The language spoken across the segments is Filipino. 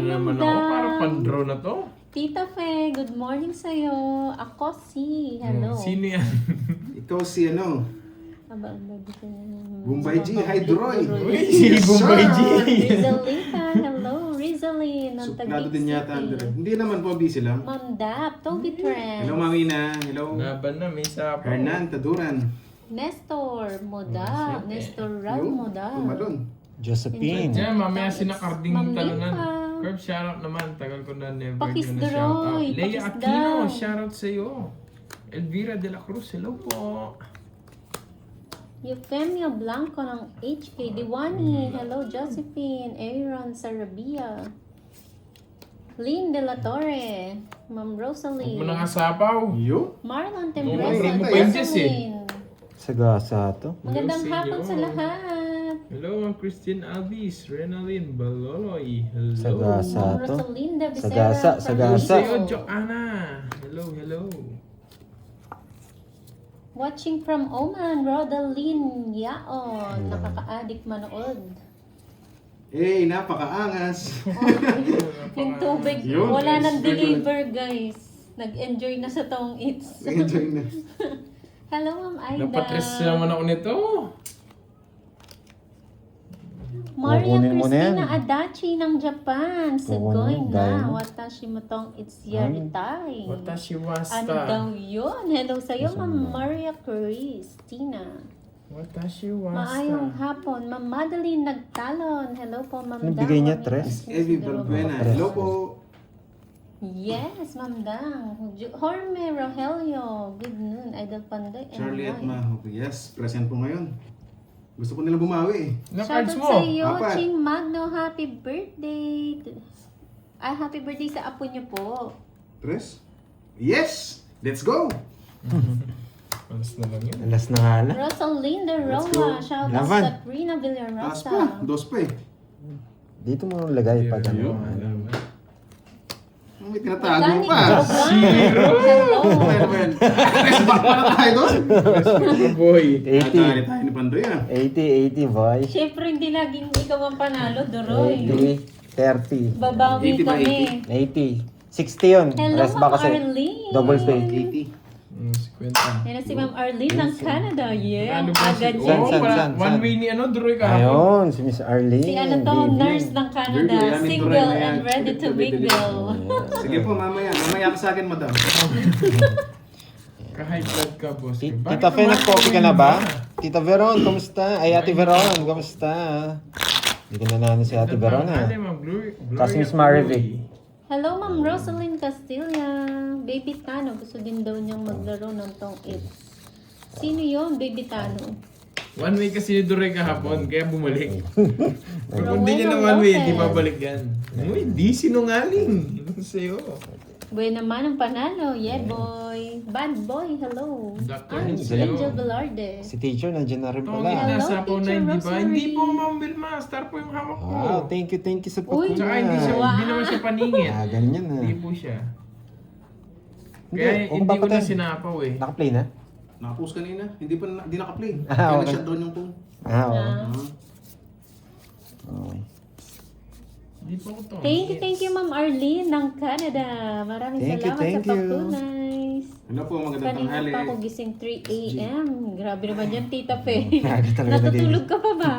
naman Ma'am ako. Dam. Para pan-draw na to. Tita Fe, good morning sa'yo. Ako si, hello. Sino yan? Ikaw si ano? Aba, baby ko na. Bombay G, hi Droy. Uy, si Bombay G. Rizalita, hello. Rizalin, ng Suplado Taguig din yata City. Andre. Hindi naman po, busy lang. Ma'am Dap, Toby Trend. Hello Mamina, hello. Laban na, may sapo. Hernan Taduran. Nestor Moda, Nestor Ral Yo, Moda. Tumalon. Josephine. Diyan, mamaya sinakarding Ma'am talunan. Lipa. Curb, shoutout naman. Tagal ko na never Pakis ko na shoutout. Droy, Leia pakis Aquino, daw. shoutout sa'yo. Elvira de la Cruz, hello po. Eufemia Blanco ng HK Diwani. Hello, Josephine. Aaron Sarabia. Lynn De La Torre. Ma'am Huwag Rosalie. mo nang asapaw. Yo. Marlon Okay, Tembresa. mo pa yung yun, Jess eh. Jocelyn. Sagasa to. Magandang Hello sa hapon inyo. sa lahat. Hello, ang Christine Alvis, Renalyn Baloloy. Hello. Sagasa. Ma'am to. Rosalinda Becerra. Sagasa, from sagasa. Luzon. Sa'yo, Joanna. Hello, hello. Watching from Oman, Rodalyn Yaon. Nakaka-addict manood. Napakaangas. Yung tubig, Yun, wala nang guys. deliver guys. Nag-enjoy na sa tong eats. Enjoy na. Hello, Ma'am Aida. Napatres naman ako nito. Maria Kukunin mo na yan. Cristina Adachi ng Japan. Sugoy Kukunin, na. dahil mo. Watashi mo tong it's yaritai. Watashi Ano wasta. daw yun? Hello sa'yo, Gusto mo Ma'am ba? Maria Cristina. Watashi wasta. Maayong hapon. Ma'am Madeline Nagtalon. Hello po, Ma'am Anong Dang. bigay niya? Ma'am Tres? Evie Balbuena, hello po. Yes, Ma'am Dang. Jorme Rogelio. Good noon. Idol Panday. and Charlie at Roy. Maho. Yes, present po ngayon. Gusto ko nilang bumawi eh. Na-cards Shoutout mo. sa iyo, Apat. Ching Magno. Happy birthday. Ay, happy birthday sa apo niyo po. Tres? Yes! Let's go! Alas na lang yun. Alas na nga na. Rosalinda Let's Roa. go. Shoutout Laban. sa Rina Taas Villarosa. pa, dos pa eh. Dito mo lagay pag ano. May tinatago Organic pa. Hello. Well. Tres back pa na tayo doon. Boy. 80. Natali tayo ni Pandoy ah. 80 boy. Siyempre, hindi laging ikaw ang panalo, Doroy. 80. 30. Babawi 80 ba, kami. 80. 60 yun. Hello, Rest ba Ma'am kasi? Arlene. Double pay. 80. 50. Yan na si Ma'am Arlene ng Canada. Yeah, Ano ba agad si... San, Oh, san, para san, one san? way ni ano, Droy kahapon. Ayun, si Miss Arlene. Si ano to, baby. nurse ng Canada. Virgo, yan, Single Doray na yan. and ready to mingle. Sige po, mamaya. Mamaya ka sa akin, madam. Ka-high blood ka, boss. Bakit Tita Fe, naman nag-coffee ka ako na ba? yun Tita Veron, kamusta? Ay, Ate Veron, kamusta? Hindi ko nanalo si Ate Veron Ano, ha. Ma'am Gloria Tapos Miss Marivic. Hello, Ma'am Rosalind Castilla. Baby Tano, gusto din daw niyang maglaro ng tong it. Sino yon, Baby Tano? One way kasi ni Droy kahapon, kaya bumalik. Kung Rowena hindi niya na one way, Lopez. hindi babalik yan. Uy, di sinungaling. Sa'yo. Buhay naman ang panalo. Yeah, boy. Bad boy, hello. Dr. Angel Sa'yo. Velarde. Si teacher nandiyan na rin Ito, pala. Hello, nasa po na Teacher hindi ba? Rosemary. Hindi po, Ma'am Vilma. Star po yung hawak ko. Wow, thank you sa Uy, Tsaka hindi, siya, Wow. hindi naman siya paningit. Ah, ganyan na. Hindi po siya. Hindi, Kaya kung hindi ko na papatayin. sinapaw eh. Naka-play na? Nakapost kanina. Hindi pa di naka-play. Ah, Kaya okay. nag-shutdown yung phone. Ah, oo. Ah. Okay. Hindi po ko to. Thank you, Ma'am Arlene ng Canada. Maraming Thank you, salamat thank sa you. pagtunay. Ano po, magandang Kanina tanghali. pa ako gising 3 a.m. Grabe naman yan, Tita Fe. Maaga talaga Natutulog ka pa ba?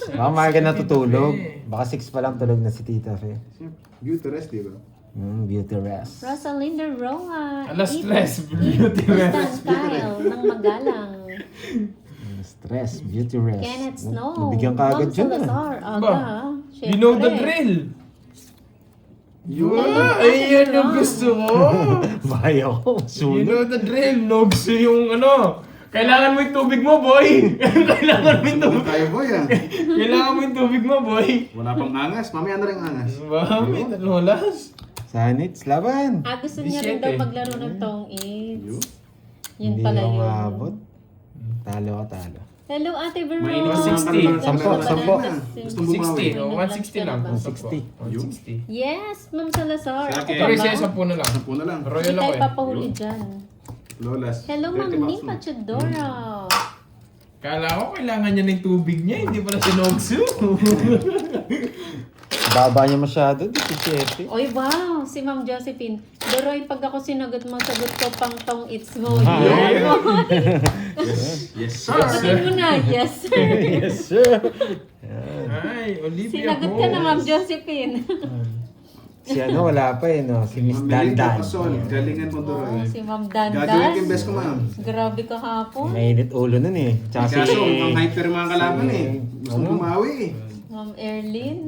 Baka maaga natutulog. Baka 6 pa lang tulog na si Tita Fe. Beauty rest, di ba? Beauty rest. Rosalinda Roa. Alas Ethan- stress. Beauty rest. Ethan Kyle ng Magalang. Stress, beauty rest. Kenneth Snow. Nabigyan ka agad Ma'am yun ah. Salazar. Aga. Ba, You know the drill. Yun! Ayan yung gusto ko. Bahay ako. You Sunod. know the drill. Nogso yung ano. Kailangan mo yung tubig mo, boy. Kailangan mo yung Ano tubig. tayo, boy ah? Kailangan mo yung tubig mo, boy. Wala pang angas. Mamaya na rin angas. Mami, talolas. Sanits, laban. Gusto niya rin 17. daw maglaro ng tong it. Yun. Yun Hindi pala ako yun. maabot. Talo ka, talo. Hello, Ate Veron. Mainit sa 60. Sampo. Gusto mo bumawi? 60. No? 160 lang. 160. 160. Yes, Ma'am Salazar. Sa Ako akin. pa Pero ba? siya 10 na lang. Sampu na lang. Hindi Royal ako tayo eh. papahuli dyan. Lolas. Hello, Ma'am 30 bucks Nipa mo. Chudora. Kala ko kailangan niya ng tubig niya, hindi pala si Nogsu. Baba niya masyado, 17. Oy, wow! Si Ma'am Josephine. Doroy, pag ako sinagot mo, sagot ko pang tong it's mo. Ay. Yes, sir. Sagutin mo na, yes sir. Yes, sir. Ay, Olivia Sinagot ka na, Ma'am Josephine. Si ano, wala pa eh, no? Si Miss Mamiling Dandan. ka, Pasol. Galingan mo, Oo, Doroy. si Ma'am Gagawin ko Dandan. yung best ko, ma'am. Grabe ka hapon. Mainit ulo nun eh. Tsaka Kaso, ang hyper mga kalaban si- eh. Gusto ano? bumawi eh. Ma'am Erlyn.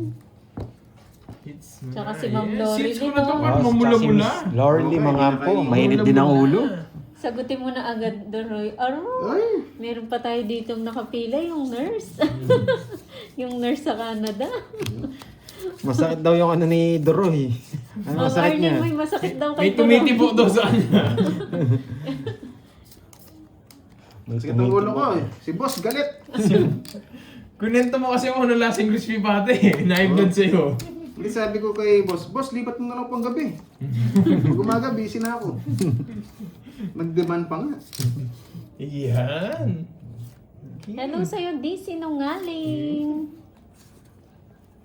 It's Tsaka si Ma'am Lori Seats ko din, na to, oh. parang Tsaka si mamula-mula. Miss Lorly, Okay, mga po. okay. Mainit din ang ulo. Sagutin mo na agad, Doroy. Aro, Ay! meron pa tayo dito nakapila, yung nurse. Yung nurse sa Canada. Masakit daw yung ano ni Doroy. Ano Ma'am masakit Arlene, niya? may masakit daw May kay tumitipo daw sa kanya. Sige itong ulo ko eh. Si boss, galit. Kunento mo kasi ako nung lasing crispy pate. Naibad sa'yo. Hindi sabi ko kay boss, boss, lipat mo na lang pang gabi. Pag umaga, busy na ako. Nag-demand pa nga. Iyan. Hello sa'yo, di sinungaling.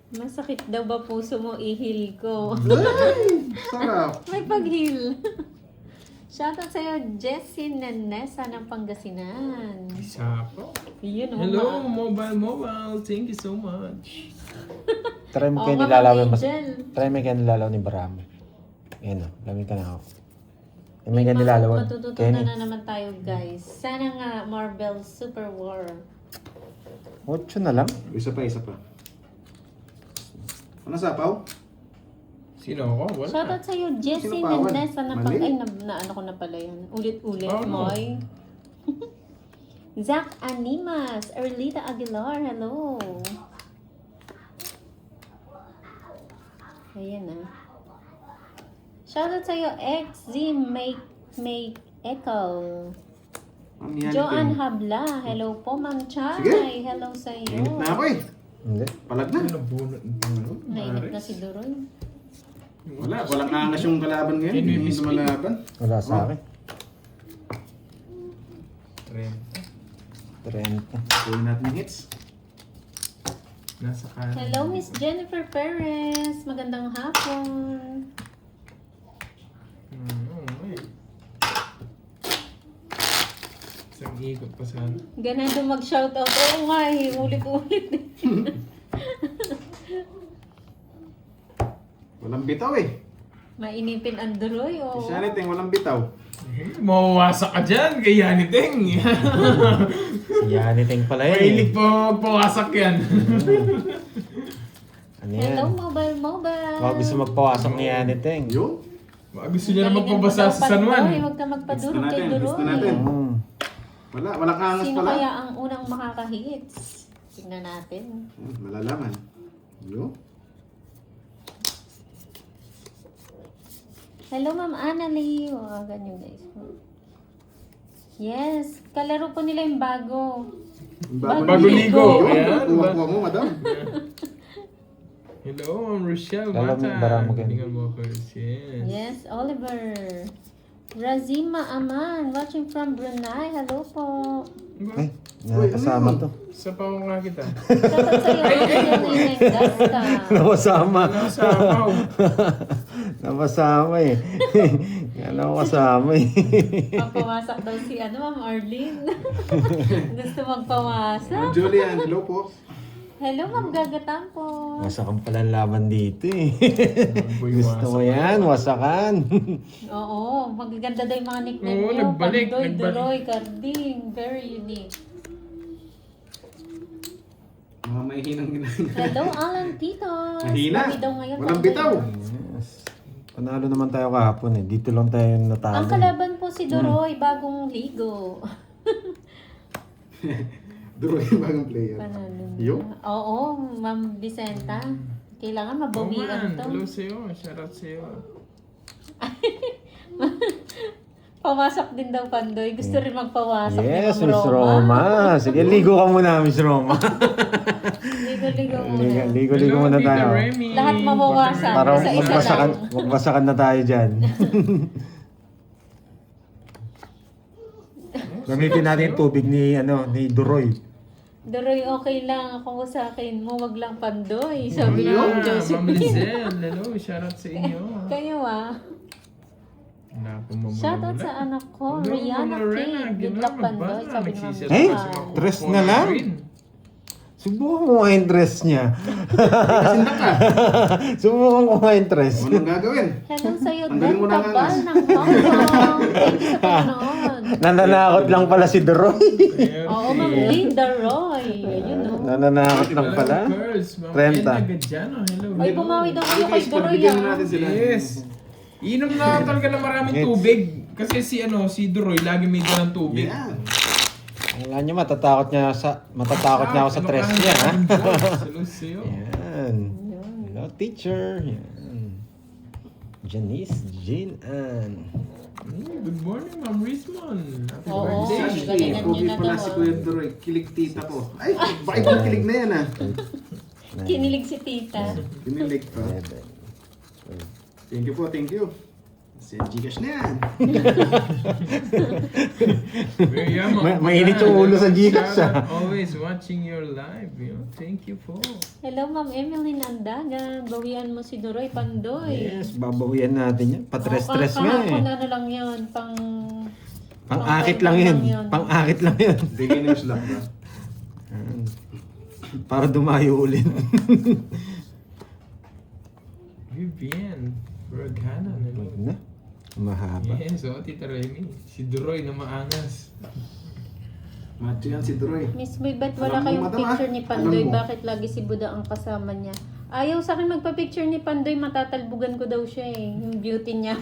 Masakit daw ba puso mo ihil ko? Ay! Sarap. May pag-heal. Shoutout sa'yo, Jessie Nanesa ng Pangasinan. Isa po. Yun, oh, Hello, mobile. Thank you so much. Try mo Oo kayo nga, nilalaw Ma'am yung Angel. Try mo kayo nilalaw ni Barami. Ayan o, lamig ka na ako. May kayo nilalaw. Matututunan na naman tayo, guys. Sana nga, Marvel Super War. 8 na lang. Isa pa. Ano sapaw? Sino ako? Wala. Shoutout sa'yo, Jessie Sino pa, Awan? Nanesa ng Mali? Ay, na ano ko na pala yun. Ulit-ulit, Oh, no. Moy. Zach Animas, Erlita Aguilar, hello. Ayan ah. Shoutout sa'yo, XZ Make Echo. Ma'am, yan Joanne ito. Habla, hello po, Ma'am Chay. Sige. Hello sa'yo. Init na ako eh. Hindi. Palag na. Ano bunot? Nainit na si Duroy. Walang angas yung kalaban ngayon. Can we Hindi miss lumalaban. Wala sa akin. 30. 30. Kuhin natin yung hits. Nasa kanan. Hello, Miss Jennifer Perez. Magandang hapon. Okay. Isang ikot pa sana. Ganado mag-shoutout. Oo nga eh, ulit-ulit. Walang bitaw eh. Mainipin ang Duroy, oh. Si Shaniting, walang bitaw. Mawawasak ka dyan kay Yaniteng. Si Yaniteng pala yan Mahilig eh. pa magpawasak yan. Ano Hello, yan? mobile. Baka gusto magpawasok ni Yaniteng. Yun. Baka gusto niya na magpabasa sa San Juan. Huwag ka magpadurog Gusto kay natin, gusto natin. Duroy. Walang angas Sino pala. kaya ang unang makaka-hits? Tingnan natin. Malalaman. Yun. Hello, Ma'am Annalie. Ganyan guys. Yes, kalaro po nila yung bago. Bago ligo. Ayan. Kuha mo, madam. Hello, Ma'am Rochelle Alam mo, Mata. barang mo ganun. Galingan mo ako. Yes. Yes, Oliver. Razima Aman, watching from Brunei. Hello po. Ay, nakasama to. Sa pa nga kita. Shoutout sa'yo, Angeline Gasta. Napasama. Nasapaw. Napasama eh. Yan ako kasama eh. Papawasak daw si Ma'am Arlene. Gusto magpawasak. Julian, hello po. Hello, Ma'am Gagatang po. Wasakan pala ang laban dito eh. Boy, Gusto mo yan, wasakan. Oo, magaganda daw yung mga nickname Oo, niyo. nagbalik, Pandoy, nagbalik. Duroy, Carding. Very unique. Mga maihinang ginagawa. Hello, Alan Titos. Mahina. Dami daw ngayon, Walang Pandoy. bitaw. Yes. Panalo naman tayo kahapon eh. Dito lang tayo natalo. Ang kalaban po si Duroy, bagong ligo. Duro yung bagong player. Panalo. Yo. Oo, Ma'am Vicenta. Kailangan Oh mabawian man, to. hello sa'yo. Shoutout sa'yo. Pamasok din daw Pandoy. Gusto rin magpawasak Yes, ni Miss Ma'am Roma. Sige, ligo ka muna, Miss Roma. Ligo-ligo muna. Ligo-ligo Hello, muna Tita tayo. Remy. Lahat mabawasan. Para Isa-isa magbasakan, lang. magbasakan na tayo dyan. Gamitin natin yung tubig ni Duroy. Doroy, okay lang ako sa akin mo, wag lang Pandoy. Sabi Wala, ni Ma'am Josephine. Lizelle. Hello, shoutout sa inyo. Kayo Wala akong mamula. Shoutout sa anak ko, Hello, Rihanna Mama Rena. Kate. Good Gano'n, luck Pandoy. magbasa. Sabi ni Nagsiset Mama Eh, ako sa Juan. mga dress color na lang? green. Subukan mo nga yung dress niya. Kasindak ka. Subukan ko nga yung dress. Anong gagawin? Hello sa'yo, Ang galing mo Dan na Tabal angas. ng Hong Kong. Thank you sa panonood. Nananakot lang pala si Doroy. Oo, Ma'am Linda Roy. Ayun, no. Nananakot lang Hello, pala. girls. Ma'am 30. Edna Gadiano. Hello. Ay, hello. bumawi daw kayo kay Guys, Doroy, pagbigyan na natin ah. sila. Yes. Inom na talaga ng maraming Gets. tubig. Kasi si Duroy, lagi may dalang tubig. Yeah. Alam niyo, matatakot niya ako sa stress niya, ha? Salud sa'yo. Yan. Hello, teacher. Yan. Janice Jean Ann. Good morning, Ma'am Rizmon. Happy Oo. birthday. Actually, galingan pogi niyo na pala daw, si ah. Kuya Doroy. Kilig tita ko. Ay, bakit yung kilig na yan ah? Kinilig si tita. Kinilig pa. 11. Thank you po, thank you. Send Gcash na yan. Mainit yung ulo sa Gcash, ah. Always watching your live. Thank you po. Hello, Ma'am Emeline Andagan. Bawian mo si Doroy Pandoy. Yes, babawian natin yan. Patres-tres nga Kahapon eh. ano lang yun, Pang-akit lang yun. Pang-akit lang yun. Beginner's luck ba? Para dumayo ulit. Vivian. Berghana. Wag na. Mahaba. Yes, Tita Remy. Si Duroy na maangas. Macho yan si Doroy. Miss Boy, ba't wala Alam mo, kayong madam, picture ah. ni Pandoy? Alam mo. Bakit lagi si Buda ang kasama niya? Ayaw sa akin magpa-picture ni Pandoy, matatalbugan ko daw siya eh. Yung beauty niya.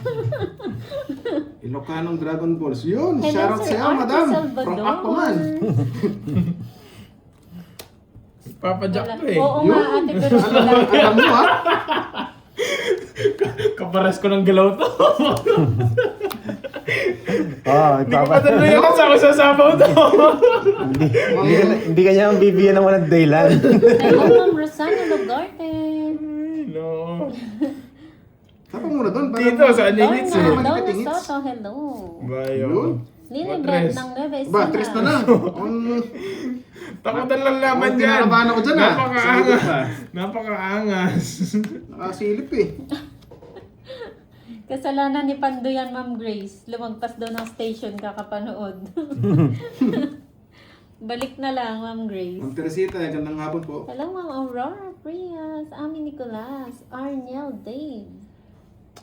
Ilocanong Dragon Balls. Yun, Hello, shoutout Sir sa'yo, Arthur madam. Salvador. From Aquaman. Papa Jack Wala. to eh. Oo Yun. nga, ate, pero wala. Alam mo ha? Kaparas ko ng galaw to. Oh, Hindi ko pa tanong yan sa ako sasabaw to. hindi kanya ang bibigyan ng walang daylan. Hello, Ma'am Rosana Lugarte. No. Tapos muna doon. Dito sa Anilits eh. Donna Malipitingits. Soto, hello. Bayo. Yun. Lilibet ng Nueva Ba, tres na na. Takutan lang laman Mukhang dyan. kinakabahan ako dyan, ah. Napakaangas. Sagot pa. Napakaangas. Nakasilip eh. Kasalanan ni Pandoy yan, Ma'am Grace. Lumagpas daw ng station kakapanood. Balik na lang, Ma'am Grace. Ma'am Teresita, gandang hapon po. Hello, Ma'am Aurora Frias, Ami Nicolas, Arnel Dave,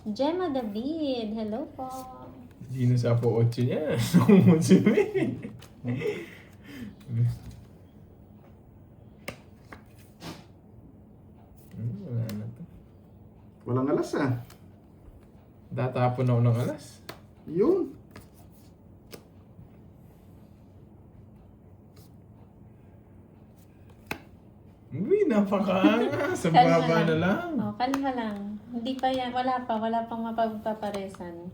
Gemma David, hello po. Gino sa po 8 niya. Wala na to. Walang alas ah. Tatapon ako ng alas. Yun. Uy, napakaangas. Ang Kalma baba na lang. Oh, kalma lang. Hindi pa yan, wala pang mapagpaparesan.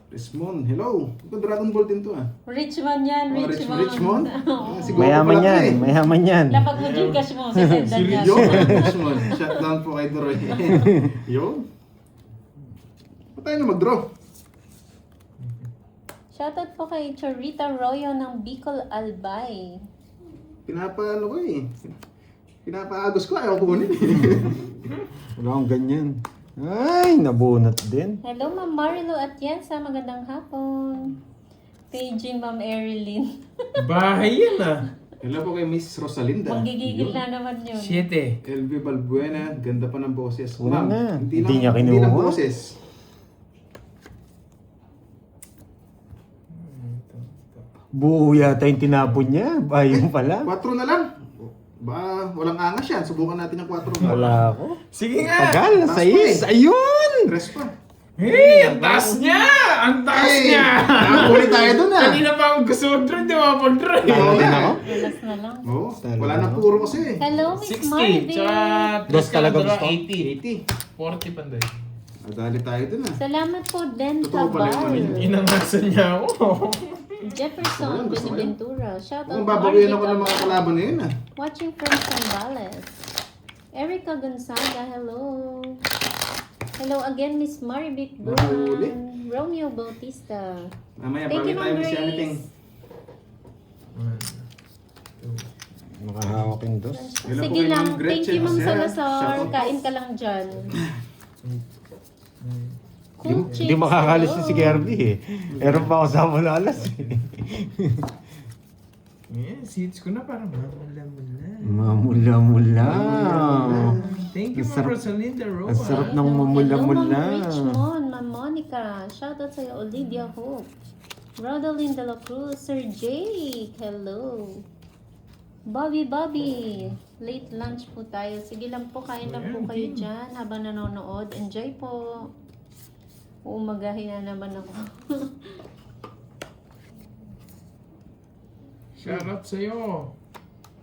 Rismon, hello. Ito Dragon Ball din to ah. Richmond yan, Oh, Richmond. Richmond? Oo. Ah, siguro Mayaman pala to yan, eh. mayaman yan. Lapag mo din cash mo, sisendan niya. Yun, Richmond. Shutdown po kay Doroy. Yun. Ba't tayo na mag-draw? Shoutout po kay Chorita Royo ng Bicol Albay. Pinapaano ko eh. Pinapaagos ko, ayaw ko kunin. Wala akong ganyan. Ay, nabunot din. Hello, Ma'am Marilo Atienza. Magandang hapon. Paging Ma'am Erilyn. Bahay yan ah. Hello po kay Miss Rosalinda. Manggigigil na naman yun. 7. LB Balbuena, ganda pa ng boses. Wala Ma'am, na. Hindi Hindi niya Hindi lang kinuha. boses. Buo yata yung tinapon niya. Bayong pala. 4 na lang. Ba, walang angas yan. Subukan natin yung 4. Wala ako. Sige nga. Tagal, Taas pa sais. eh. Ayun! Tres pa. Hey, ang taas niya! Ang taas niya! Nakakuli tayo dun ah. Kanina pa ako gusto mag-draw, di ba mag-draw eh. Talo din ako. Walas na lang. Oo, Talo wala na na ako. puro kasi. Hello, Miss 60, Marvin. tsaka Dos talaga draw, gusto. 80. 80. 40 panday. Nadali tayo dun ah. Salamat po, Den Totoo pala yung Tabal. kanina. Inangasan niya ako. Jefferson Ayun, gusto ko yun. Benaventura. Shout out Kung to babawian ako ng Arvita. mga kalaban na yun ah. Watching from Zambales. Erica Gonzaga, hello. Hello again, Miss Maribit Nahuli. Bulan. Romeo Bautista. Mamaya, Thank bawi you, tayo Ma'am Miss Anything. Grace. Makahawak yung dos. Ilan po Sige kayo, lang. Ma'am Gretchen? Thank you, Ma'am Masaya. Salazar. Shoutout po. Kain ka lang dyan. Cool Hindi chicks, makakalis hello. si Kirby eh. Meron pa ako sa mulalas eh. Seats ko na parang mamula-mula. Mamula-mula. Thank you, Ang Ma'am sarap- Rosalinda Roa. ang sarap ng Hello, mamula-mula. Ma'am Richmond, Ma'am Monica. Shoutout sa'yo, Olivia Hope. Rodeline De La Cruz, Sir Jake. Hello. Bobby. Late lunch po tayo. Sige lang po, kain lang po kayo dyan habang nanonood. Enjoy po. Uumagahin na naman ako. Shoutout sa'yo.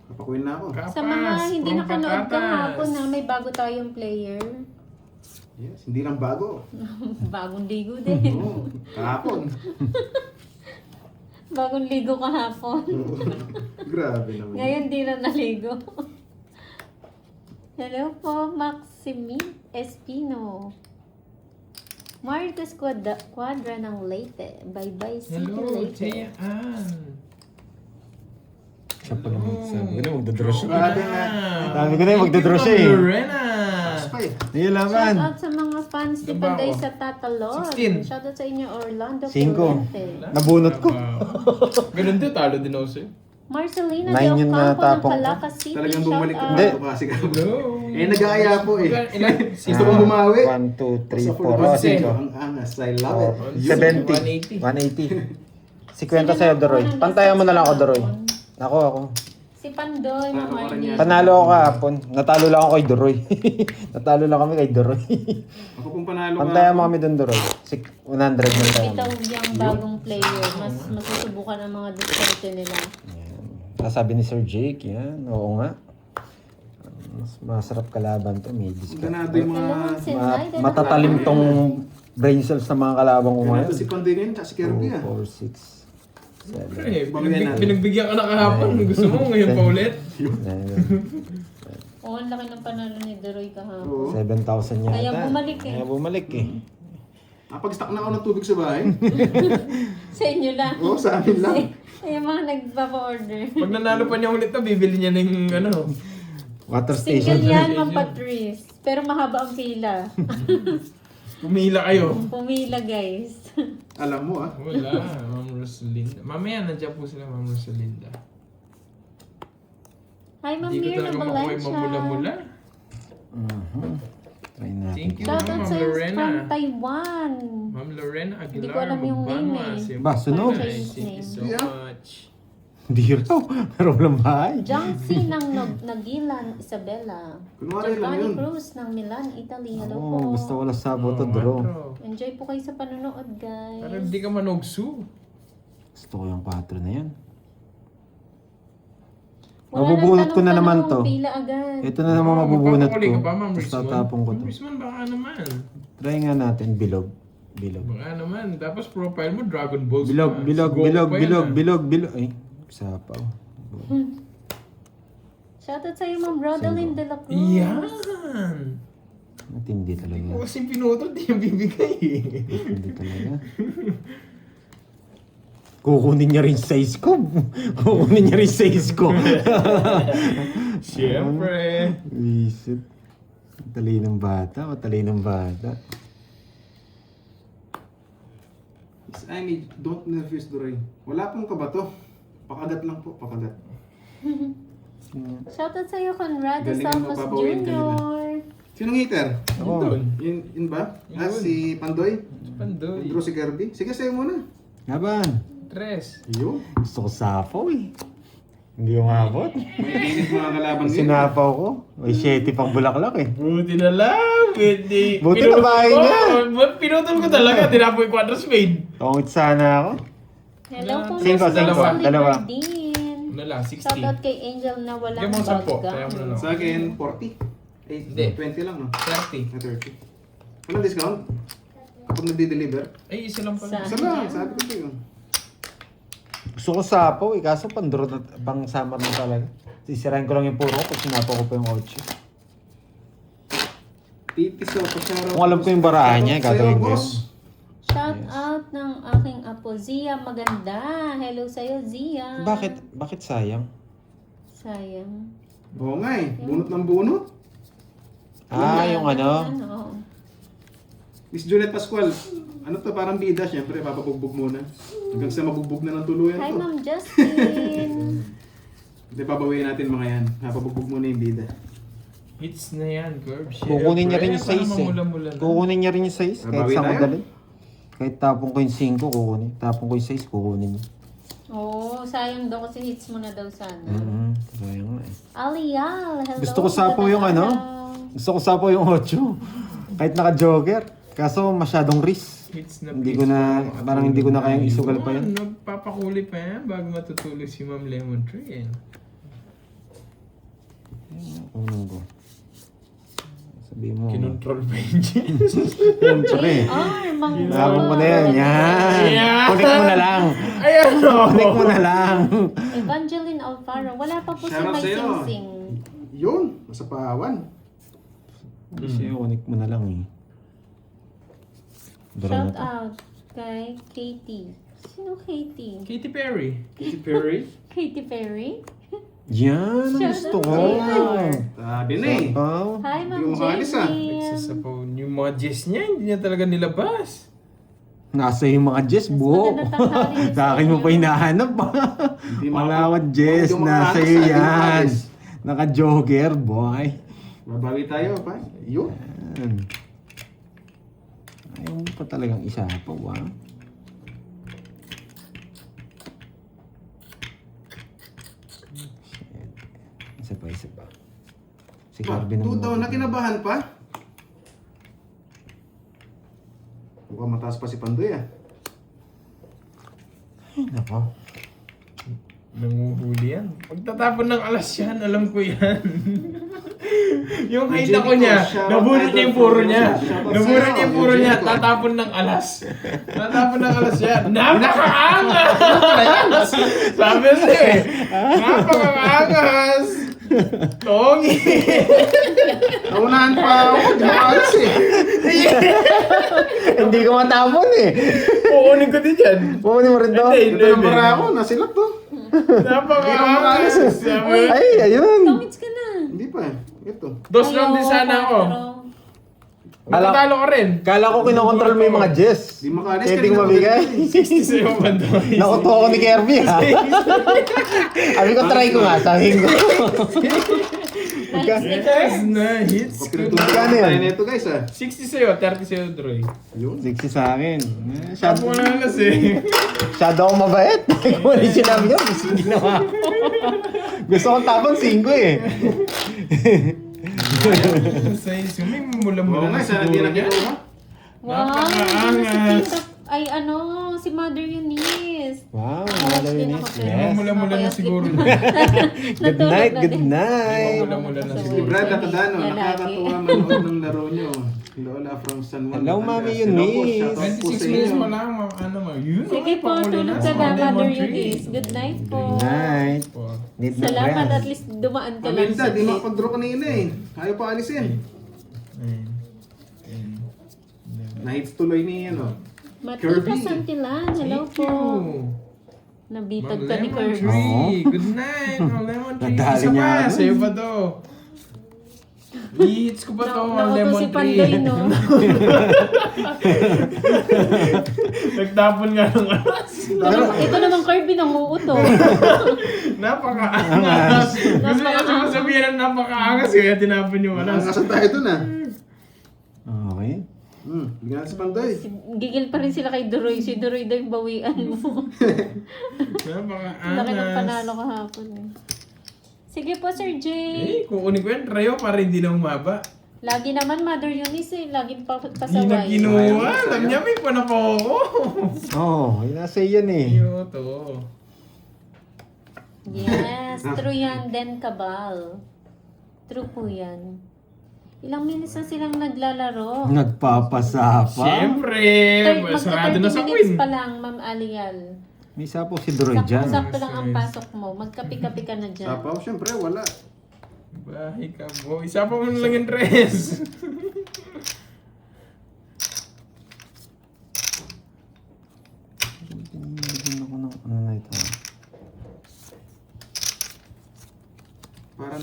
Kapakuin na ako. Kapas, Sa mga hindi from nakanood Patatas. kahapon na may bago tayong player. Yes, hindi lang bago. Bagong ligo din. Oo, kahapon. Bagong ligo kahapon. Grabe naman. Ngayon di na naligo. Hello po, Maximi Espino. Martes Quadra ng Leyte. Bye-bye, see you Hello, later. Tia Ann. Siya pa naman. Sabi ko na magdodraw siya. Grabe nga. Sabi ko na magdodraw siya eh. Lorena. Spy. Hindi laban. Shoutout sa mga fans ni Ilan ba Panday ako? sa Tatalon. 16. Shoutout sa inyo, Orlando 5. Florente. Nabunot ko. Ganun din, talo din ako sa'yo. Marcelina 9 de yun Ocampo na ng tapong ko. Calacas City. Talagang bumalik Shoutout. ang bato kasi ka. Hello. Eh, nag-aaya po eh. Ilan? Gusto kong bumawi. 1, 2, 3, Sa 4. full Oh, sing. 5. Ang angas. I love it. 70. 180. Si Kwenta sa'yo, Doroy. Pantayan mo na lang ako, Doroy. Ako. Si Pandoy, Ma'am Talo ka Arnie. niya. Panalo ako kahapon. Natalo lang ako kay Doroy. Natalo lang kami kay Doroy. Ako kung panalo Pantayan mo kami doon, Doroy. 100 na tayo. Ito yung bagong player. Mas masusubukan ang mga diskarte nila. Sabi ni Sir Jake, yan. Oo nga. Mas masarap kalaban to. May discount. Ganado yung mga... Hello, Ma'am Senay. Matatalim tong brain cells ng mga kalabang ko ngayon. Ganado si Pandoy ngayon, tsaka si Kirby 2, ah. 4, 6, 7, Eh, Bamigyan natin. pinagbigyan ka na kahapon. Gusto mo ngayon pa ulit? 9, Oo, ang laki ng panalo ni Deroy kahapon. Oo. 7,000 yata. Kaya bumalik eh. Kaya bumalik eh. Napag-stock na ako ng tubig sa bahay. Sa inyo lang. Oo, sa amin lang. Yung mga nagpapa-order. Pag nanalo pa niya ulit na, bibili niya ng ano. Water station. Single yan, Ma'am Patrice. Pero mahaba ang pila. Pumila kayo. Pumila, guys. Alam mo ah. Wala, Ma'am Rosalinda. Mamaya, nandiyan po sila, Ma'am Rosalinda. Hi, Ma'am Hindi ko Mirna talaga makuha yung mamula-mula. Valencia. Try natin. Thank you, Shoutout Ma'am sa Lorena. from Taiwan. Ma'am Lorena Aguilar. Hindi ko alam yung name eh. Ba, sunog? Thank you so Yeah. much. Hindi raw. Pero walang bahay. Jangsi ng Nagilan, Isabela. Kunwari lang Giovanni yun. Cruz ng Milan, Italy. Hello po. Oo, gusto ko lang sabo to, draw. Enjoy po kayo sa panonood, Pero guys. hindi ka manogsu. Gusto ko yung 4 na yan. Wala Mabubunot nang ko na naman tanong-tanong, to. Pila agad. Ito na naman mabubunot Magpapakuli ko. ka pa, Ma'am Tapos Richmond? tatapon ko Ma'am to. Richmond, baka naman. Try nga natin, bilog. Bilog. Baka naman. Tapos profile mo, Dragon Balls Bilog, pa. bilog, Go bilog, pa yan, bilog, ah. bilog, bilog. Ay, sapaw. Shoutout sa'yo, Ma'am Rodeline De La Cruz. Yan! Matindi talaga. Kasi pinutol, di yung bibigay eh. Matindi talaga. Kukunin niya rin size ko. Kukunin niya rin size ko. Siyempre. Visit. Matalinong bata, matalinong bata. I mean, don't nervous, Doray. Wala pong kabato. Pakagat lang po, pakagat. Shoutout sa'yo, Conrado Galing ang Salvas mapapawin Jr. Sinong hater? Ako, Doon. Yun ba? Yun. Ah, si Pandoy? Pandoy. Draw si Kirby? Sige, sa'yo muna. laban. Tres. Yo. Gusto ko sapaw eh. Hindi yung abot. May init mga kalaban ngayon. Sinapaw ko. May 7 pang bulaklak eh. Buti na lang. Buti na bahay niya. Pinutol ko talaga. Tinapoy quadro spade. Tungit sana ako. Hello po, Cinco, Miss dalawa, Rosalie dalawa. Bardin. Ano lang, 60. Shoutout kay Angel na walang Bigyan mo ng 10. Kaya mo na lang. Sa akin, 40. Eh, Hindi. 20 lang, no? 30. Na 30. Walang discount? Kapag nagdi-deliver? Ay, isa lang pala. Isa lang, sabi ko sa'yo. Gusto ko sapaw eh. Kaso pang summer na talaga. Sisirain ko lang yung puro ko pag sinapaw ko pa yung 8. Titis ako, pasyaraw. Kung alam ko yung barahan niya, gagawin ko yun. Shout out ng aking apo, Zia Maganda. Hello sa'yo, Zia. Bakit? Bakit sayang? Sayang. Oo nga eh. Bunot ng bunot. Yung ano? Miss Juliet Pascual, ano to, parang bida, syempre, papabugbog muna. Hanggang sa mabugbog na ng tuluyan Hi, to. Ma'am Justin. Hindi, pabawiin natin mga yan. Papabugbog muna yung bida. Hits na yan, Curb. Kukunin niya rin yung Parang 6 eh. mamula-mula na. Kukunin niya rin yung 6 kahit Babawi sa tayo? madali. Kahit tapong ko yung 5, kukunin. Tapong ko yung 6, kukunin niya. Oo, sayang daw kasi hits mo na daw sana. Sayang nga eh. Alial, hello. Gusto ko sapaw yung ano? Gusto ko sapaw yung 8. Kahit naka-jogger. Kaso masyadong risk. Hits na Hindi please, ko na, parang hindi ko na kayang isugal pa yun. Nagpapakuli pa yan bago matutulog si Ma'am Lemon Tree. Unang ko. Sabihin mo. Kinontrol pa yun dyan. Siyempre. Mang Habang mo na yan. Yan. Yeah. Connect mo na lang. Ayan o! Connect mo na lang. Evangeline Alfaro. Wala pa po si Shoutout May sa'yo. Singsing. Yun, nasa pahawan. Kasi connect mo na lang eh. Dura na Shout to. out kay Katie. Sino Katie? Katy Perry. Katy Perry. Katy Perry? Yan ang Shout gusto out ko. sa'yo. Sabi na eh. Sapaw. Hi, Hindi Ma'am mo makaalis, ah. Jamie. Nagsasapaw yung mga Jess niya, hindi niya talaga nilabas. Nasa yung mga Jess, buo. Magandang tanghali Sa akin mo pa hinahanap pa. Hindi Wala maka- akong Jess, Hindi mo nasa makaalis, iyo hindi yan. makaalis. Naka-jogger, boy. Babawi tayo, pa. Yun. Yan. Ayaw mo pa talagang isapaw, ah. Shit. Isa pa. Si Carvin ang 2 taon na kinabahan pa. Mukhang mataas pa si Pandoy ah. Ay, nako. Nanguhuli yan. Pagtatapon ng alas yan, alam ko yan. Yung height Jericho, ako niya, shout out nabunot niya yung idol puro from niya. Shout out Nabunot sa'yo, niya yung puro niya, Jericho. tatapon ng alas. Tatapon ng alas yan. Napakaangas! Sabi sa'yo eh, napakaangas! Tongi! Naunahan pa ako, di makaalis eh. Hindi ko matapon eh. Kukunin ko din yan. Pupunin mo rin to. Hindi, Ito yung para ako, nasilap to. Napakaangas! Sabi. Ay, ayun. Tongits ka na. Hindi pa eh. Ito. Dos lang din sana ako. Matatalo ka rin. Kala ko kinokontrol mo yung mga Jess. Di makaalis Pwedeng kanina mabigay. 60 sa'yo, Bandoy. Nakuto ako ni Kirby ha. Sabi ko, try ko nga. Sabihin ko. Yes, na hits. Pinutulog Magkano yan? tayo na ito guys ah. 60 sa'yo, 30 sa'yo, Droy. Yun. 60 sa akin. Sabi mo na alas eh. Masyado ako mabait. Kung ano yung sinabi niya, gusto ginawa ko. Gusto kong tapon 5 eh. Sa may Oo mula-mula nga, na sana di siguro na niya. kinuha. Wow, Napakaangas. ay si Mother Eunice. Wow, Watch din Malinis. ako sa'yo. Yes. Mula-mula na siguro. Good night, good night. Mula-mula na Si siguro. Brad Acadano, nakakatuwa manood ng laro nyo. Lola from San Juan. Hello, Batangas. Mami Hello po, Eunice. shoutout po 26 sa minutes inyo. mo lang, ano mo, yun. Sige po, pakuli tulog na ka sa na, Lemon Mother Tree. Eunice. Good night po. Good night. Po. Need na Salamat, rest. at least dumaan ka lang Amelda, sa di makapag-draw kanina eh. Ayaw pa alisin. Ayun. Ayun. Na-hits tuloy ni ano. Matita Kirby. Santilan, hello Thank po. you. Nabitag Ma'am ka ni Lemon Kirby. Tree. Good night, Ma'am Lemon Tree. Nadali Isa niya pa, ako. sa'yo pa to. I-hits ko pa to, Ma'am Nauto Lemon si Tree. Pandoy, no? Nagtapon nga ng alas. Ito naman Kirby nang uuto. Napakaangas. Gusto niya sa sabihin ng napakaangas, kaya tinapon yung alas. Nangasan tayo dun ah. Okay. Bigyan natin si Pandoy. Gigil pa rin sila kay Duroy. Si Duroy daw yung bawian mo. Laki ng panalo Napakaangas. kahapon eh. Sige po, Sir Jay. Eh, kukunin ko yan, Rayo, para hindi na umaba. Lagi naman Mother Eunice eh. Laging Hindi na pasaway. kinuha. Alam niya, may panapo ako. Oh, yun nasa yan eh. Iyo to. Yes, true yan. Den Cabal. True po yan. Ilang minutes na silang naglalaro. Nagpapasapa. Siyempre, sarado na sa minutes Queen. pa lang, Ma'am Alial. May isa po si Droid dyan. Sakto lang ang pasok mo. Magkapi-kapi ka na dyan. Sapaw, syempre wala. Bahay ka mo. Isa pa mo na lang yung dress. Bigyan ako ng ano na ito.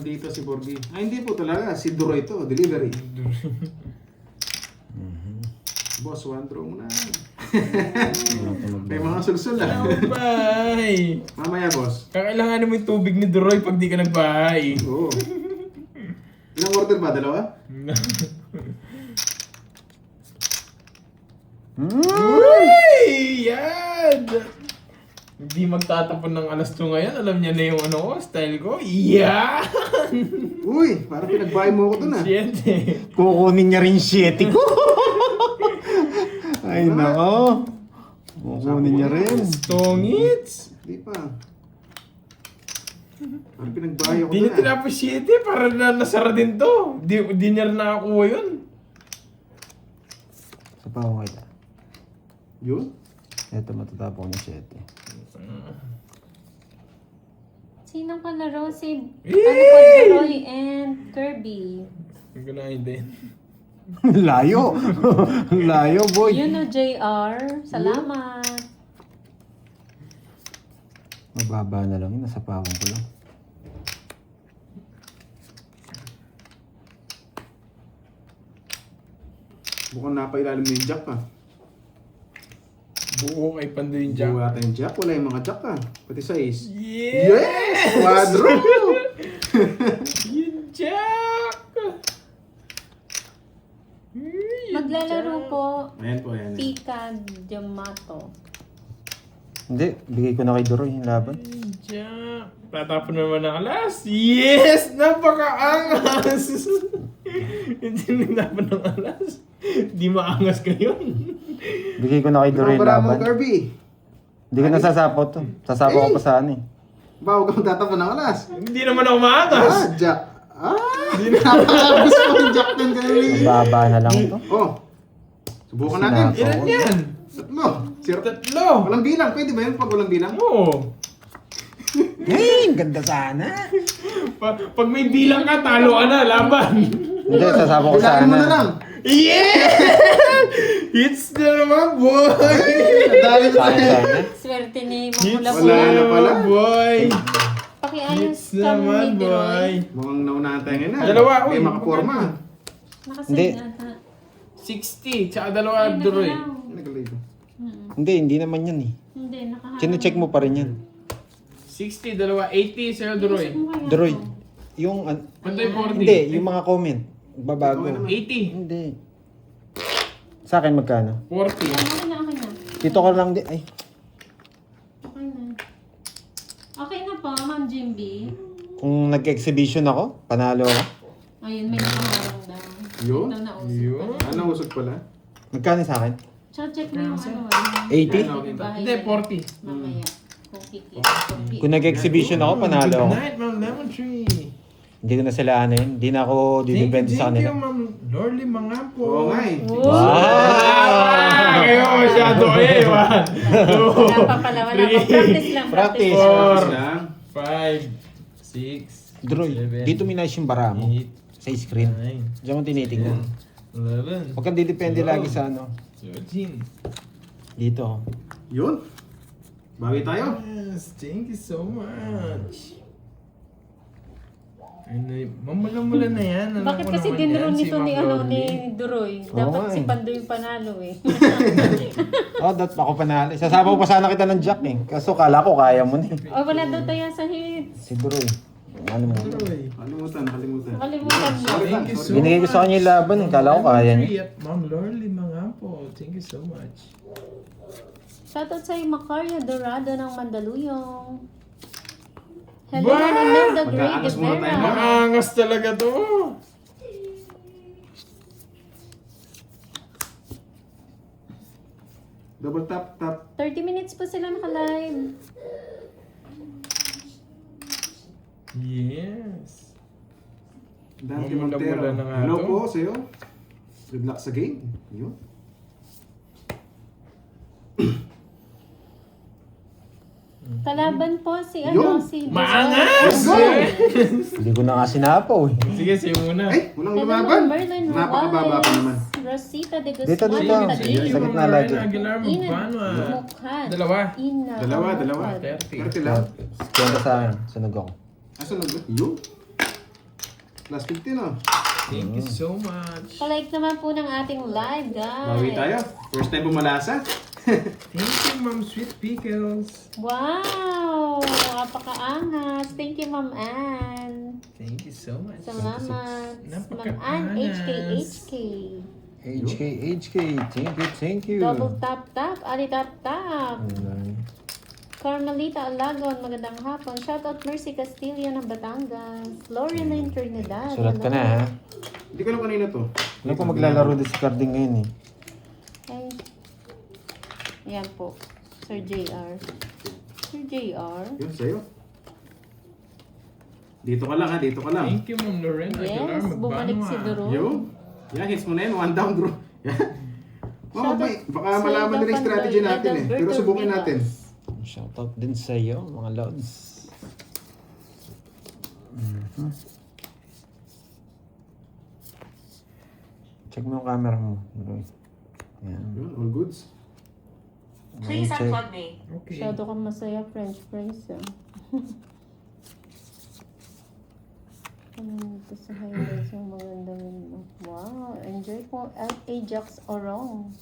dito si Borgi. Ay, hindi po talaga. Si Duroy to. Delivery. Boss, one throw muna. May mga sulsul ah. Bye! Mamaya, boss. Kakailangan mo yung tubig ni Duroy pag di ka nagbahay. Oo. Ilang order ba? Dalawa? Uy! Yan! Hindi magtatapon ng alas 2 ngayon. Alam niya na yung ano ko, style ko. Yan! Uy, parang pinagbahay mo ako dun ah. Siyete. Kukunin niya rin 7 ko. Ay, nako. Kukunin niya rin. Tongits! Di pa. Parang pinagbahay ako Di dun niya ah. tinapos 7 para na nasara din to. Di niya rin nakakuha yun. Sa pawang kita. Yun? Ito matatapong niya 7. Sinong kalaro? Si Eh! ano po, Roy and Kirby. Ganahin din. Layo. Layo, boy. Yun o, JR. Salamat. Mababa na lang yun. Nasa pawang ko lang. Mukhang napailalim na yung jack ah. Buo kay Pandoy yung jack. Buwa tayong jack. Wala yung mga jack ah. Pati sa ace. Yes! Yes! Quadro! Yung jack! Maglalaro po Ayan po, ayan. Pika Diamato. Hindi, bigay ko na kay Duroy yung laban. Yung jack! Tatapon naman ng alas. Yes! Napakaangas! Hindi natapon ng alas. Di maangas kayo. Bigay ko na kay Duroy yung Para mo, laban. Kirby. Hindi ko na sasapaw to. Sasapaw ko pa saan eh. Bawa ka magtatapon ng alas. Hindi naman ako maangas. Ah, jack. Ah! Napakabis mo yung jack din kanili. Mababa na lang to. Oh. Subukan natin. Sinapaw. Ilan yan? Tatlo. Sir, Tatlo. walang bilang. Pwede ba yun pag walang bilang? Oo. Hey, ganda sana. Pag may bilang ka, talo ka na, laban. Hindi, sasapaw ko Bilangin mo na sana. lang. Yeah! It's the naman, boy! Nadali ko Sana, sa'yo. sana. Swerte ni It's Wala Mamula-Pula. na pala. boy! Pakiayos It's ka mo naman, ni boy! Diroy. Mukhang naunahan tayo ngayon. Dalawa, May uy. makaporma. Hindi. Nakasend ata. 60, tsaka dalawa Ay, Duroy. nakalaw. Nagalay ko. Hindi naman yan eh. Hindi, nakaharap. Chine-check mo pa rin yan. 60, dalawa, 80 sa'yo, Duroy. Iisip mo kaya Duroy, to. yung... Pandoy 40. hindi, yung mga comment. Babago. 80. Hindi. Sa akin magkano? 40. Akin na, akin na. Dito ko lang di... Ay, Okay na. Okay na po, Ma'am Jimby. kung nag-exhibition ako, panalo ako. Ayun, may nakaharang daw. Yun? Ito na usap Yun. pa. Ano usog pala? Magkano sa akin? Tsaka check mo yung ano. 80? Hindi, 40. Mamaya. Kung kikita. Kung nag-exhibition ako, panalo ako. Good night, Ma'am Lemon Tree. Hindi ko na sila ano yun. Hindi na ako didepende sa Thank kanila. you, Ma'am Lorly Mangapo. Oo nga eh. Ah, kayo masyado eh. 1, 2, Wala pa pala, wala pa. Practice lang, Practice. practice. Tapos lang. 5, 6, Droy, 7, dito minayos yung bara mo. 8, Sa screen. 9, Diyan mo tinitingnan. 11, Huwag kang didepende lagi sa ano. 13. Dito. Yun. Bawi tayo. Yes, thank you so much. Ano, mamula-mula na yan. Alam Bakit ko kasi naman dinro yan, si nito Ma'am ni ano Lorly. ni Duroy? Oo Dapat nga si eh. Pandoy yung panalo eh. Oh, ako panalo. Sasabaw pa sana kita ng jack eh. Kaso kala ko kaya mo na eh. Oh, wala daw tayo sa hits. Si Droy. Ano mo? Tuloy. Nakalimutan. Nakalimutan mo. Thank you so Binigay ko sa kanya yung laban eh. Kala ko kaya niya. At Ma'am Lorly Mangapo. Thank you so much. Shoutout sa'yo, Macario Dorado ng Mandaluyong. Hello, Bah! Imelda Gray Mag-aangas muna tayo, Guevara. Maangas talaga to. Double tap, tap. 30 minutes po sila naka-live. Yes. Dante Mamula-mula Montero. na nga Hello to. po sa'yo. Good luck sa game. Yun. Kalaban po si Yun. si Maangas! Let's go! Hindi ko na nga sinapaw eh. Sige, sige muna. Ay, walang Hello, lumaban. Merlin Napakababa pa naman. Rosales, Rosita de Dito, Guzman, dito. Taguig, Sa gitna lagi. Aguilar Ina Magbanwa. Mukhan, Dalawa. Ina Dalawa. Amukhan. 30. 30 lang. Kaya sa akin, sunog ako. Asan na ba? Yun. Plus 15 oh. Thank you so much. Palike naman po ng ating live, guys. Bawi tayo. First time pumalasa. Thank you, Ma'am Sweet Pickles. Wow! Napakaangas. Thank you, Ma'am Ann. Thank you so much. Salamat. Ma'am Ann, Napakaangas. HK. HK, thank you. Double tap tap, ali tap tap. Ayan. Carmelita Alagon, magandang hapon. Shoutout Mercy Castillo ng Batangas. Loreline Trinidad. Sulat ka na ha. Hindi ko alam kanina to. Ano kung maglalaro din si Carding ngayon eh. Ay. Ayan po. Sir JR. Sir JR. Yun, sa'yo. Dito ka lang ha, dito ka lang. Thank you, Ma'am Loren Aguilar. Yes, bumalik si Duro. Yun. Yan, hits mo na yan. One down, bro. Mamabay. Baka Shoutout malaman nila yung sa strategy Pandoy, natin eh. Pero Adalberto subukin Rivas. natin. Shoutout din sa iyo, mga lods. Check mo yung camera mo, Roy. Yan. Yun, all goods. Please Check. unplug me. Okay. Masyado kang masaya, French fries ah. Ano ito sa highlights yung maganda mo? Wow, enjoy po Ajax Orong.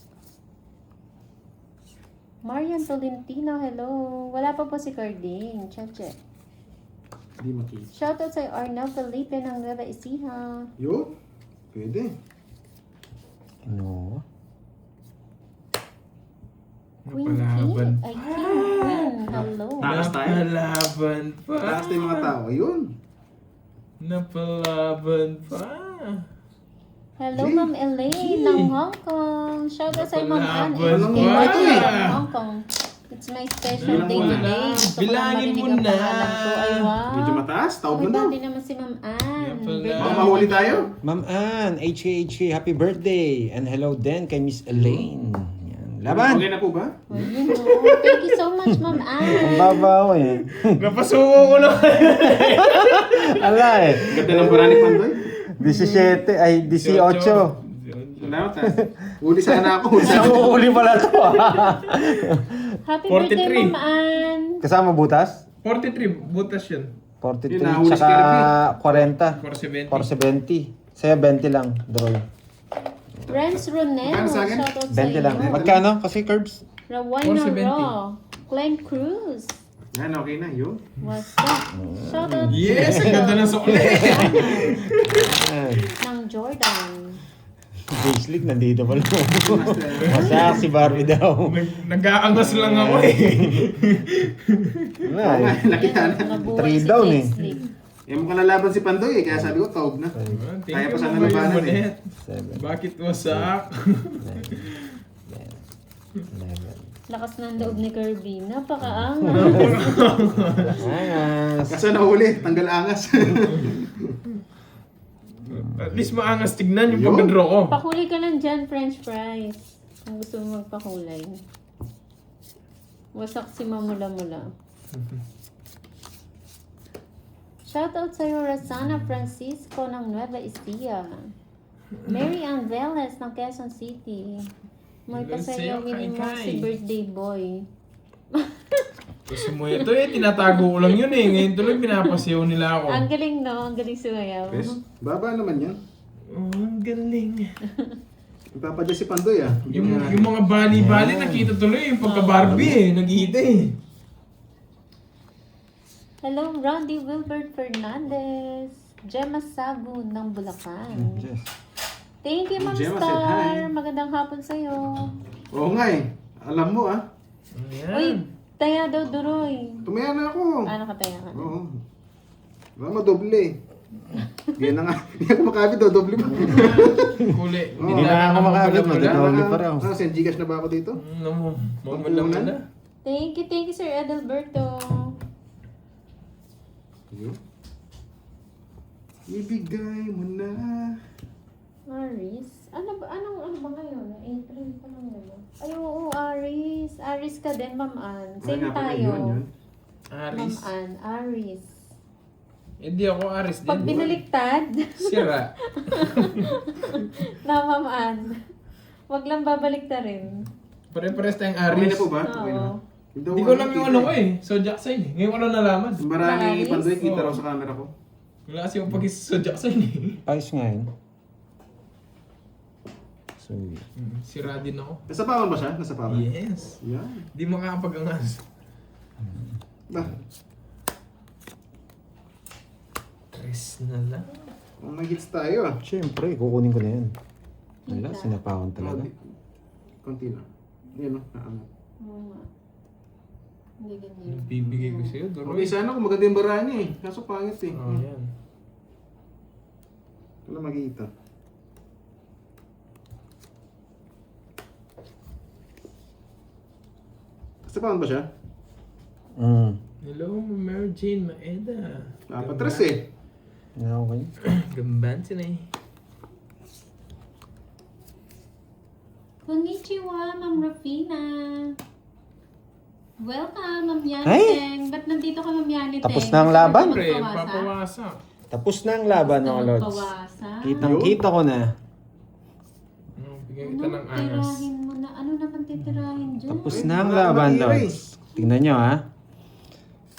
Marian Tolentino, hello. Wala pa po si Carding. Cheche. Hindi makita. Shoutout sa Arnel Felipe ng Nueva Ecija. Yun. Pwede. Ano? Queen Napalaban. King. Ay, King Queen. Hello. Takas tayo. Napalaban pa. Taas tayo mga tao. Ayun. Napalaban pa. Hello, Gee. Ma'am Elaine ng Hong Kong. Shoutout sa Ma'am Ann Napalaban SK pa. Ito eh. ng Hong Kong. It's my special day Wala. today. Gusto ko Bilangin marinig mo ang na. pangalan ko. Ay, wow. Medyo mataas. Taob Happy na daw. birthday naman si Ma'am Ann. Napalaban. Baka mahuli tayo. Ma'am Ann, HK, happy birthday! And hello din kay Miss Elaine. Yan. Laban! Okay na po ba? Oh, you know. Thank you so much, Ma'am Ang Ann. baba ako eh. Napasuko ko na. Ala eh. Ganda ng parani Pandoy. 17, ay 18. Salamat ha. Huli sana ako. Huli sana ako. Nakuuli pala to ah. Happy birthday, 43. Ma'am Ann. Kasama butas? 43, butas yun. 43, Yun, nahuli si tsaka 40. 470. 470. Sa'yo 20 lang, Droy. Renz Ronel. Magkano sa akin? Shoutout sa 20 lang. iyo. Magkano? Kasi curbs. Rawina 470. Raw. Clem Cruz. Yan, okay na. Yun. What's up? Shoutout Yes, ang ganda ng sukli. Ayan. ng Jordan. Baselick, nandito pala. Masaya si Barbie daw. Nag-aangas lang ako eh. Wala eh. Nakita na. Nabuhay 3 down eh. Leslie. Eh, mukhang lalaban si Pandoy eh. Kaya sabi ko, taob na. Thank Kaya you, pa sana Ma'am labanan eh. Monet. 7, Bakit wasak? 11. Lakas ng loob ni Kirby. Napakaangas. Angas. Kaso nahuli, tanggal angas. At least maangas tignan yung Yun. pagka-draw ko. Pakuli ka lang dyan, French fries. Kung gusto mo magpakulay. Wasak si Mamula-mula. Shoutout sa'yo, Rosana Francisco ng Nueva Ecija. Mary Ann Velez ng Quezon City. May Hanggang pasayo sa'yo, winning mo Kai-Kai. si birthday boy. Kasi mo ito eh, tinatago ko lang yun eh. Ngayon tuloy pinapasiyaw nila ako. Ang galing, no? Ang galing sumayaw. Yes. Baba naman yan. Oh, ang galing. Ipapadya si Pandoy ah. Yung mga bali-bali nakita tuloy yung pagka-Barbie eh. Nag-iita eh. Hello, Randy Wilbert Fernandez. Gemma Sabu ng Bulacan. Yes. Thank you, Ma'am Gemma said Star. hi. Magandang hapon sa'yo. Oo nga eh. Alam mo ah. Ayan. Uy, taya daw, Duroy. Tumaya na ako. Nakataya ka na. Oo. Baka madoble eh. Yan na nga. Hindi ako makabit daw. Doble ba? Kuli. Hindi na ako makakabit, mag-doble pa raw. Ah, send Gcash na ba ako dito? Mamalaman na. Thank you, Sir Adalberto. Yun. Ibigay mo na. Aris? Ano ba ngayon? April pa lang naman. Ay, oo, Aris. Aris ka din, Ma'am Ann. Same Wala nga pala, tayo. yun. Ma'am Aris. Ann, Aris. Hindi ako Aris din. Pag binaliktad, Sira. na Ma'am Ann, wag lang babalik na rin. Pare-pares tayong Okay Aris. na po ba? Okay na. Oo. Hindi ko lang yung ano ko eh. Zodiac sign eh. Ngayon ko lang nalaman. Marami Aris? Pandoy, kita Oo. raw sa camera ko. Wala kasi yung pag-isadya sa eh. Ayos nga yun. So, Sira din ako. Nasa pawan ba siya? Nasa pawan? Yes. Yan. Di makakapag-angas. Ba? Tres na lang. Oh, may hits tayo ah. syempre, kukunin ko na yan. Wala, sinapawan talaga. Konti na. Yan o, naangat. Oo nga. Hindi ganyan. Bibigay ko sa'yo, Doroy. Okay, sana kung maganda yung bara niya eh. Kaso pangit eh. Oh, yan. Wala makikita. Nasa pawan ba siya? Hello, Mary Jane Maeda. Napatras eh. Okay. Gamban sila eh. Konnichiwa, Ma'am Rafina. Welcome, Ma'am Ay! Yaniteng. Ba't nandito ka, Ma'am Yaniteng? Tapos na ang laban? Siyempre, papawasak. Tapos na ang laban mga lords. Pawasan. Kitang-kita ko na. Bigyan kita ng angas. Titirahin mo na. Ano naman titirahin dyan? Tapos Ay, na ang baka laban, mahirap eh. lords. Tingnan nyo, ha?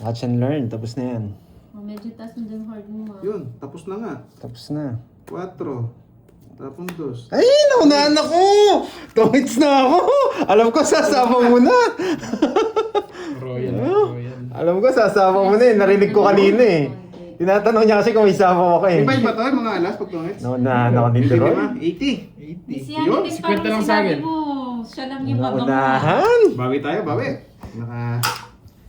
Watch and learn. Tapos na yan. Oh, medyo taas mo dun hard mo, ah. Yun, tapos na nga. Tapos na. 4. Tapos 2. Ay, naunahan ako! 2 hits na ako! Alam ko, sasama mo na! Royal, Ano? royal. Alam ko, sasama mo na eh. Narinig ko kanina eh. Tinatanong niya kasi kung may sama ako eh. May ba to? Mga alas pag tungits? Naunahan ako ni Hindi Troy. ba? 80. 80. Si Yun, Yaniteng 50 parang lang sa sinabi akin. mo. Siya lang yung mabango. Naunahan! Bawi tayo, bawi.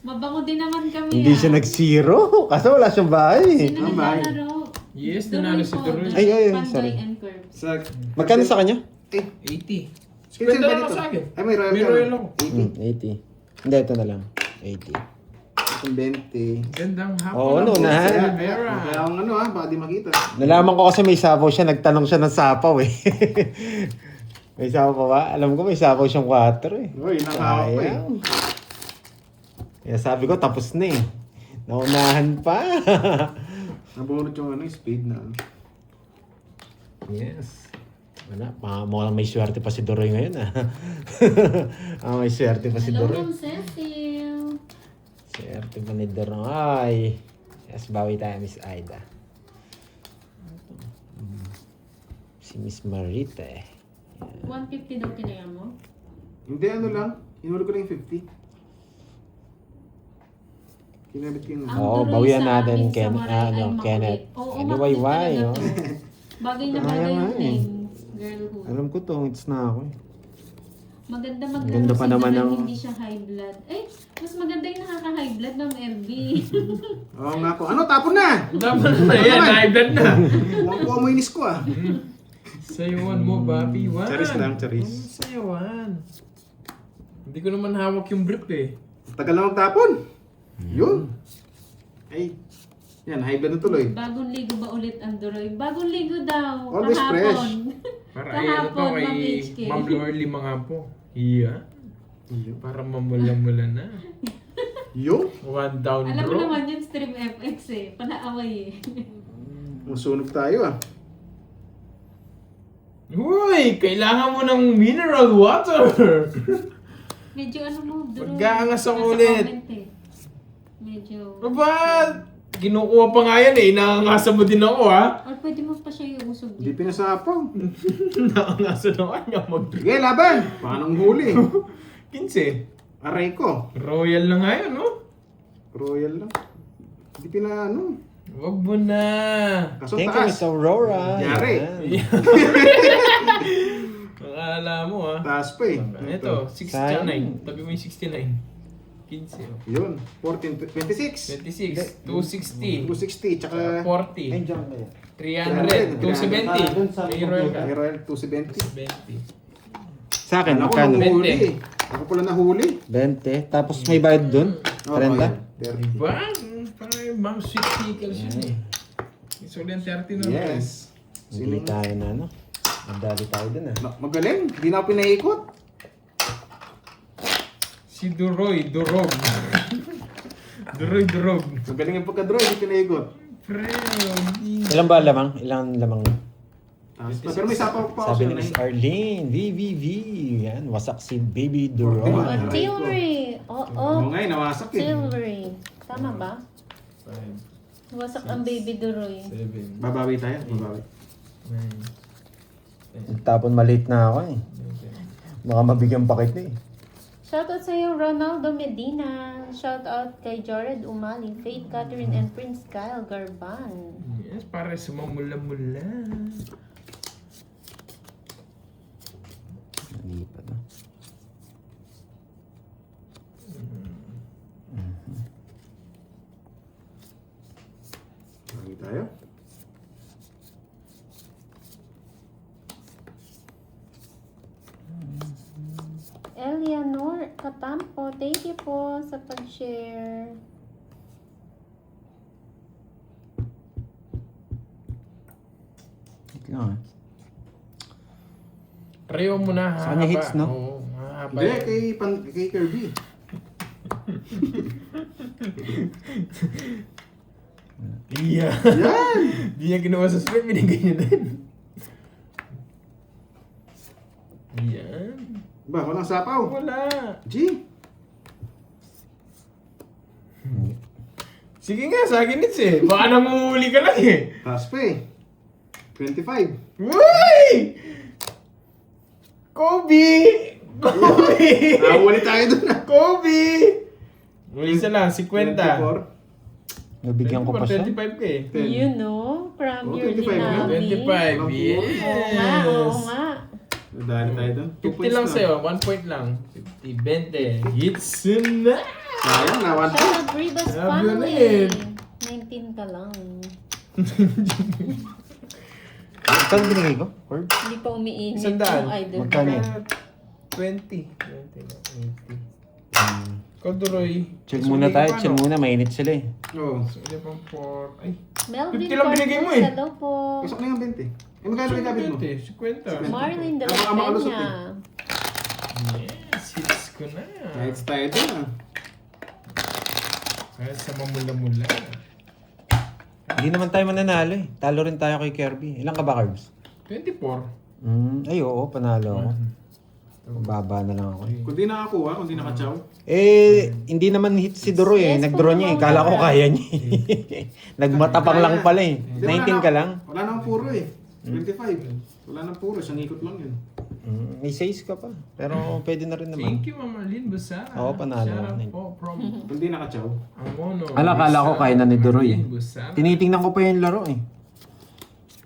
Mabango din naman kami, Hindi ah. siya nag-zero. Kasi wala siyang bahay eh. Sino Ang bahay. naglalaro? Yes, Doroy nanalo si po, Doroy. Doroy, Ay, ay, ay, Pandoy sorry. and Curve. Sa... Magkano sa kanya? 80. 50 50 ba lang dito? sa akin. Ay, may royal May ka, royal no? ako. 80. 80. Hindi, ito na lang. 80. Itong 20. Gandang hapon. Oo, ang naunahan. Jose Kaya Rivera. ang ano ha, baka di makita. Nalaman ko kasi may sapaw siya. Nagtanong siya ng sapaw eh. May sapaw pa ba? Alam ko may sapaw siyang 4 eh. Uy, nakahawak pa eh. Sayang. Kaya sabi ko, tapos na eh. Naunahan pa. Nabunod yung ano, speed na. Yes. Wala, mukhang may swerte pa si Doroy ngayon ah. May swerte pa si Hello, Doroy. Ma'am Cecil. Swerte pa ni Doroy. Yes, bawi tayo, Miss Aida. Si Miss Marita eh. 150 daw kinaya mo? Hindi, ano lang. Hinuli ko lang yung 50. Kinabit ko yung... Ang Oo, Doroy bawian sa natin, amin sa Ken, Maray ay ano, makulit. Kenneth. Oo, Anyway, makulit why, talaga oh? to. Bagay na Kaya bagay nga yung eh. name. Girlhood. Alam ko to, it's na ako eh. Maganda Ganda maglaro pa si naman Doroy, ng- hindi siya high blood. Eh, mas maganda yung nakaka-high blood ng LB. Oo nga po. Ano, tapon na! Dapat na yan, naibad na. Huwag ko amoy ko ah. Sayawan mo, Bobby. Wan. Charis lang, charis. Sayawan. Hindi ko naman hawak yung brick eh. Tagal na magtapon. Yun. Ay. Yan, high blood na tuloy. Bagong ligo ba ulit ang Doroy? Bagong ligo daw. Always fresh. Para ay ano to Kahapon, kay Ma'am HK. Ma'am Lorly mga po. Iya. Para mamula-mula na. Yun. One down Alam mo bro. naman yun, Stream FX eh. Panaaway eh. Masunog tayo ah. Uy! Kailangan mo ng mineral water! Medyo ano mo, Doroy. Mag-aangas ako nasa ulit. comment eh. Medyo... Aba! Kinukuha pa nga yan eh. Nakangasa mo din ako ha. Or pwede mo pa siya iusog Hindi dito. pinasapaw. Nakangasa na kanya mag-drink. Sige, laban. Paanong huli? 15. Aray ko. Royal na nga yun, no? Royal lang. Hindi pinaano. Wag mo na. Kaso Thank you, taas. Miss Aurora. Yari. Yan. Akala mo ha. Taas pa eh. Ito, Sayang. 69. Tabi mo yung 69. 15. oh. Yun. 14, 26. 26. 260. 260. Tsaka 40. Ay, dyan kaya. 300. 270. May royal ka. may Royal 270. 20. Sa akin, Ako magkano? nang huli. 20. Ako pala nahuli. 20. Tapos may bayad dun? Oh, 30? Royal. 30. Diba? Parang yung mga sweet pickles yun eh. So, yan 30 na. Yes. Hindi tayo na ano. Madali tayo dun ah. Magaling. Hindi na ako pinaikot. Si Duroy, Durog. Duroy, Durog. Magaling yung pagka-draw. Hindi pinaikot. Pre, Ilan ba lamang? Ilang lamang na? Pero may sapaw pa ako Sabi ni siya. Miss Arlene, VVV. Yan, wasak si Baby Diba? Duroy. Oh, Tilbury. Oo. Oo nga, nawasak eh. Tilbury. Tama ba? Wasak ang baby Duroy. 7, Babawi tayo, babawi. 9, Tapon maliit na ako eh. 11. Baka mabigyan pa kita eh. Shoutout sa iyo, Ronaldo Medina. Shoutout kay Jared Umali, Faith Catherine, and Prince Kyle Garban. Yes, para sa mamula-mula. Hindi pa to. Babawi tayo. Eleanor Katampo, thank you po sa pag-share. Wait lang ah. Pareho mo na, Sa kanya hits, no? Oo, hahaba. Hindi, kay Kirby. Iya. Yan! Di niya ginawa sa spread, binigay niya din. Yan. Ba, walang sapaw. Wala. G. Sige nga, sa akin it's eh. Baka namuhuli ka lang eh. Taas pa eh. 25. Uy! Kobe! Kobe! Nawali tayo dun ah. Kobe! Muli isa lang, 50. 24. Nabigyan ko pa siya. 25 ka eh. 10. You know, from Oh, your 25 na. Dinabi. 25, yes. Oo nga, oo nga. Nadali tayo dun. 2 50 points lang na. sa'yo, 1 point lang. 50, 20. Hits na! Sayang na, 1 point. Shoutout Ribas Sabi ko na family. eh. 19 ka lang. Ito ang binigay ko? Or? Hindi pa umiinit Isang daan. yung idol. Magkano yan? 20. 80. Koduroy. Chill muna tayo, chill muna. Mainit sila eh. Oo. Suli pang 4. Ay, Melvin 50 lang binigay mo eh. Hello po. Pasok na yung 20. Eh, magkano yung kabit mo? 50. Marlene de Baka la makalusot Peña. Yes, hits ko na. Nights tayo dun ah. Kaya sa mamula-mula. Hindi naman tayo mananalo eh. Talo rin tayo kay Kirby. Ilan ka ba, Carbs? 24. Ay oo, panalo ako. Baba na lang ako eh. Kung di nakakuha, kung di nakachaw. Eh, hindi naman hit si Duro eh. Yes, Nag-draw niya eh. Kala ko kaya niya eh. Nagmatapang lang pala eh. Di, 19 ka lang. Wala nang puro eh. 25. Wala nang puro, isang ikot lang yun. May 6 ka pa. Pero pwede na rin naman. Thank you, Mama Lynn Busara. Oo, panalo. Shout out po from Kung di nakachaw. Amono. Kala ko kaya na ni Duroy eh. Busara. Tinitingnan ko pa yung laro eh.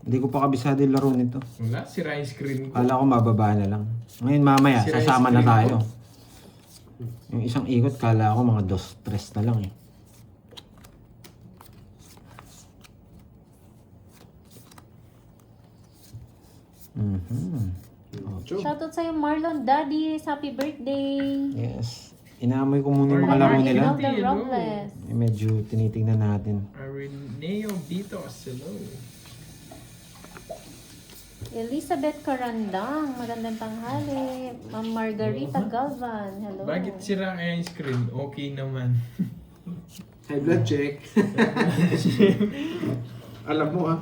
Hindi ko pa kabisado yung laro nito. Wala, sira yung screen ko. Kala ko mababa na lang. Ngayon mamaya, Sira yung sasama na screen tayo. ko. Yung isang ikot, kala ko mga 2-3 na lang eh. Ocho. Shoutout sa'yo Marlon Daddy. Happy birthday. Yes. Inaamoy ko muna yung mga laro nila. Imelda Robles. Eh, medyo tinitingnan natin. Arineo Vitos. Hello. Elizabeth Carandang. Magandang tanghali. Ma'am Margarita Galvan. Hello. Bakit sira kaya yung screen? Okay naman. High blood check. Alam mo ah.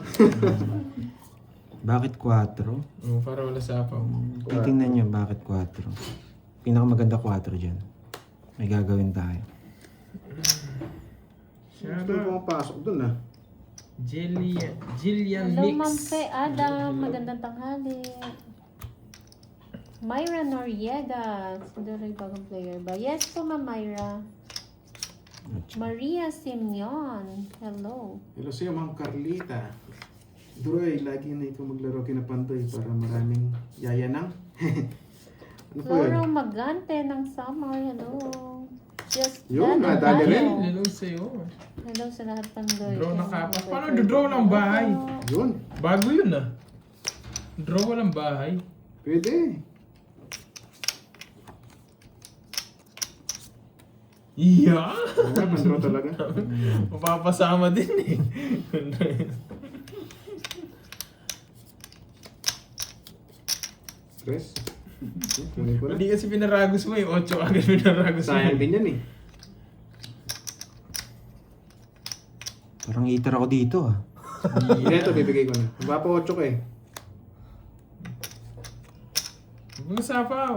Bakit 4? Oh, para wala sapaw. Titingnan nyo bakit 4. Pinakamaganda 4 dyan. May gagawin tayo. Shout Ito out. pumapasok dun ah. Jillian Hello, Mix. Ma'am Fe Adam. Magandang tanghali. Myra Noriega. Siguro bagong player ba? Yes po, Ma'am Myra. Maria Simeon. Hello. Hello sa'yo, Ma'am Carlita. Duroy, lagi na ikaw maglaro kinapantoy para maraming yayanang. Ano po yun? Floro Magante ng Summer. Hello. Just Yun, Dada nadali rin. tayo. Hello sa'yo. Hello sa lahat pandoy. Draw na kapa. Paano do-draw ng bahay? Yun, Bago yun ah. Draw walang bahay. pwede. Yeah! Wala, pandraw talaga. Mapapasama din eh. Stress. Kunin ko na. Hindi kasi pinaragos mo eh. 8 agad pinaragos mo. Sayang din yan eh. Parang eater ako dito ah. Hindi, ito bibigay ko na. Mapapa 8 ka eh. Huwag mong sapaw.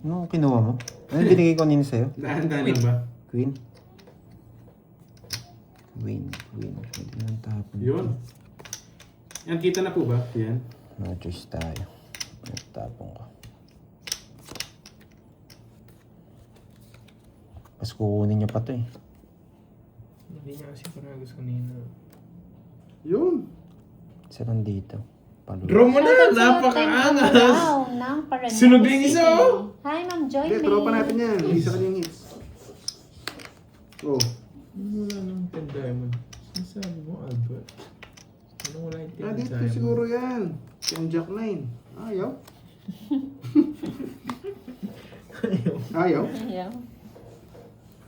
Ano kinuha mo? Ano binigay ko nini sa'yo? Dahan-dahan lang ba? Queen. Queen. Pwede nang tapon. Yun. Yan, kita na po ba? Yan. No choice tayo. Nagtapon ko. Pas kukunin niya pa to eh. Hindi niya kasi paragos kanina. Yun. Isa lang dito. Palulo. Draw mo na! Shoutout sa'yo, Napakaangas! Teng Amorao ng Paranaque Sunog din isa, City. oh. Hi, Ma'am Joy Hindi, tropa natin yan. Isa kanyang hits. Oh. Wala nang 10 diamond. Sinasabi mo, Albert? Anong wala yung 10 Ah, dito diamond? siguro yan. Yung Jack 9. Ayaw. Ayaw. Ayaw.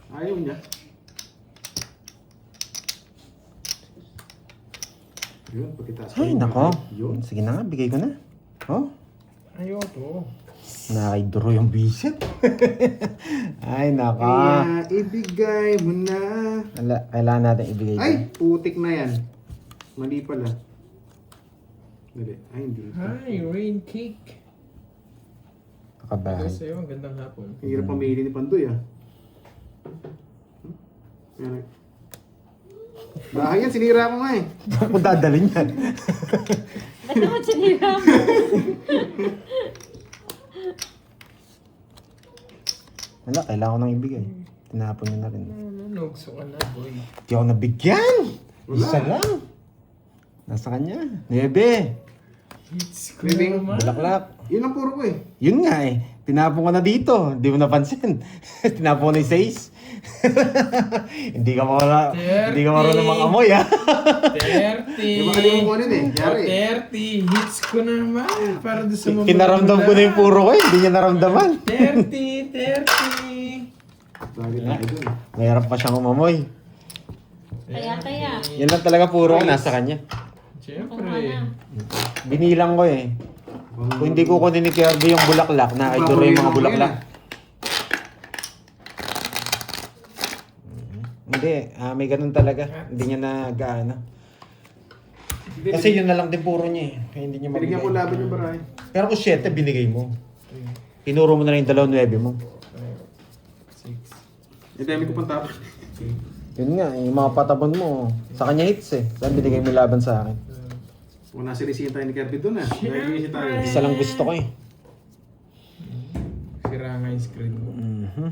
Ayaw niya. Yun, pagkitaas ko Ay, yung nako. bahay. Yun. Sige na nga, bigay ko na. Oh, Ayaw to. nakakaiduro yung bisit. Ay, nako. Kaya ibigay mo na. Kailangan natin ibigay. Ay, putik na yan. Mali pala. Mali. Ay, hindi. Hi, rain cake. Kakabahay. Ito sa'yo, ang gandang hapon. Ang hirap pamili ni Pandoy ah. Yan. Bahay yan, sinira ko nga eh. Kung dadalhin yan. Ba't naman sinira mo? Wala, kailangan ko nang ibigay. Tinapon niya na rin. Nugso ka na, boy. Di ako nabigyan. Wala. Isa lang. Nasa kanya. 9. Hits ko Living. naman. Bulaklak. Yun ang puro ko eh. Yun nga eh. Tinapon ko na dito. Hindi mo napansin. Tinapon ko na yung 6. Hindi ka marunong mang-amoy ah. 30. Yung makalimutan ko nun eh. Yari. 30. Hits ko naman. Para doon sa mga... Kinaramdam ko na yung puro ko eh. Hindi niya naramdaman. 30. 30. Lagi tayo dun. Mayroon pa siyang umamoy. Kaya. Yan lang talaga puro ko nasa kanya. Siyempre. Kuha na. Binilang ko eh. Kung hindi ko kunin ni Kirby yung bulaklak, nakiduro yung mga bulaklak. Hindi, may ganun talaga. Hindi niya nag-ano. Kasi yun na lang din puro niya eh. Kaya hindi niya Binigyan ko mabigay. laban yung baray. Pero kung 7, binigay mo. Tinuro mo na rin yung 2-9 mo. 6. Yung dami ko pang tapos. Yun nga, yung mga patabon mo. Sa kanya hits eh. Saan binigay mo yung laban sa akin? Kung nasirisihin tayo ni Kirby dun ah. Nagiging tayo. Isa lang gusto ko eh. Sira nga yung screen mo. Mhm.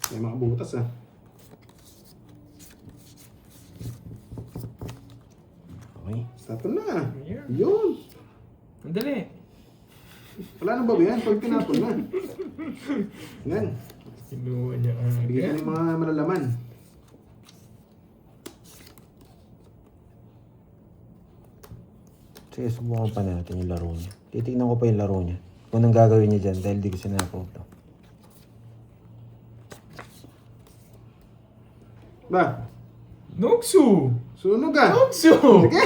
May mga butas ah. Okay. Tapon na. Yeah. Yun. Andali. Wala nang bago yan. Pag pinapon na. Yan. Kinuha niya Bigyan ng mga malalaman. Sige, subukan pa natin yung laro niya. Titignan ko pa yung laro niya. Kung anong gagawin niya dyan dahil di ko sinapoto. Ba? Nugso! Sunog ah. Nugso! Sige.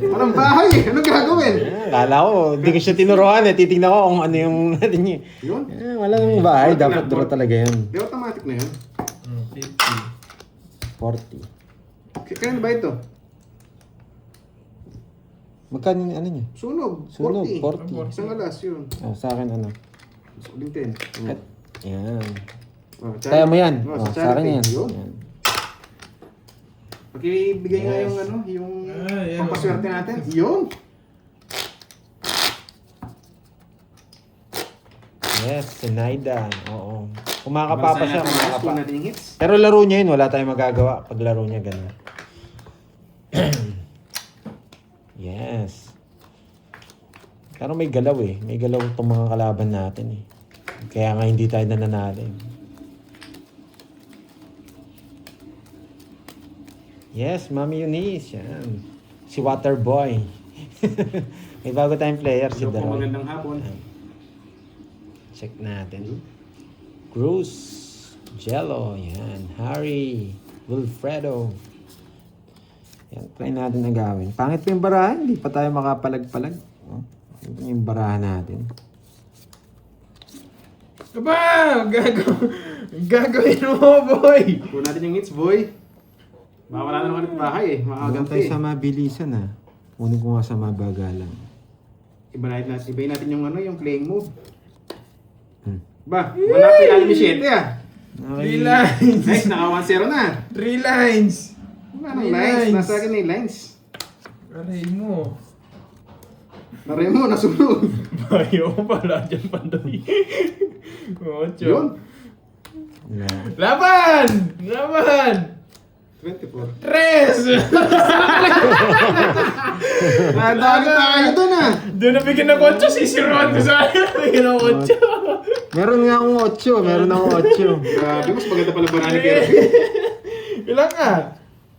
Walang bahay eh. Anong gagawin? Kala ko, di ko siya tinuruan eh. Titignan ko kung ano yung natin niya. Yun. Wala namang bahay. Dapat draw talaga yun. Di automatic na yun. 50. 40. Kaya ba ito? Magkano yung ano niya? Sunog. Sunog, 40. 40. Isang alas yun. Oh, sa akin ano? Suling 10. Yan. Oh, Kaya mo yan. Oh, Oh, sa akin yan. Yun. Yan. Pakibigay nga Yes. yung ano, yung Yan. pampaswerte natin. Yun. Yes, Sinaida. Oo. Kumakapapa siya, Kuha kumakapa. natin yung hits. Pero laro niya yun, wala tayong magagawa pag laro niya ganun. Yes. Pero may galaw eh. May galaw itong mga kalaban natin eh. Kaya nga hindi tayo nananalo eh. Yes, Mami Eunice. Yan. Si Waterboy. May bago tayong player, si Hello po, Daroy. magandang hapon. Check natin. Cruz. Jello. Yan. Harry. Wilfredo. Yan. Try natin na gawin. Pangit pa yung barahan. Hindi pa tayo makapalag-palag. Oh, ito yung barahan natin. Aba! Gagawin mo, boy! Kuha natin yung hits, boy. Mawala na naman ang bahay eh. Huwag tayo Makaganti. sa mabilisan ha. Kunin ko nga sa mabagalan. Ibahin natin yung ano, yung playing move. Hmm. Ba, wala pa ilalim ni 7 ah. 3 lines. Nice, naka 1-0 na. 3 lines. Wala nang May lines. lines. Nasa akin na yung lines. Aray mo. Naray mo, nasunod. Ayaw ko pala dyan pandoy. Ocho. Yun. Wala. Laban! Laban! 24. Tres! Nadali tayo dun ah. Doon nabigyan ng 8, sisiruan ko sa akin. Nabigyan ng 8. Meron nga akong 8. Meron akong 8. Grabe, mas maganda pala ba ni Kirby? Ilan ka?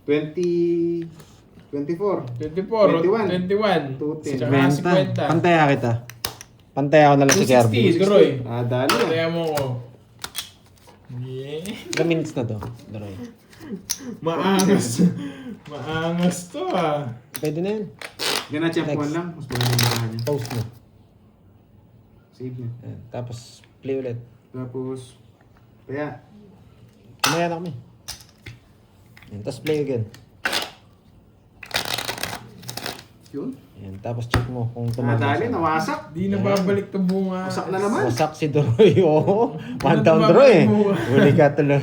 24. 24, 21. 210. Tsaka 50. Pantaya kita. Pantaya ako na lang si Kirby. 260, Duroy. Nadali ah. Kaya mo ko. Yeah. Ilang minutes na to? Daroy. Maangas. Maangas to ah. Pwede na yun. Gana champuan Next. lang. Mas maganda yung mga niya. Post mo. Save niya. Ayan. Tapos play ulit. Tapos, kaya, Kumaya na kami. Ayan. Tapos play again. yun. Ayan. Tapos check mo kung Nadali, tumakas. nawasak. Di na babalik to bunga. Wasak na naman. Wasak si Doroy. Oo. One down Ano Doroy. ba? Huli ka tuloy.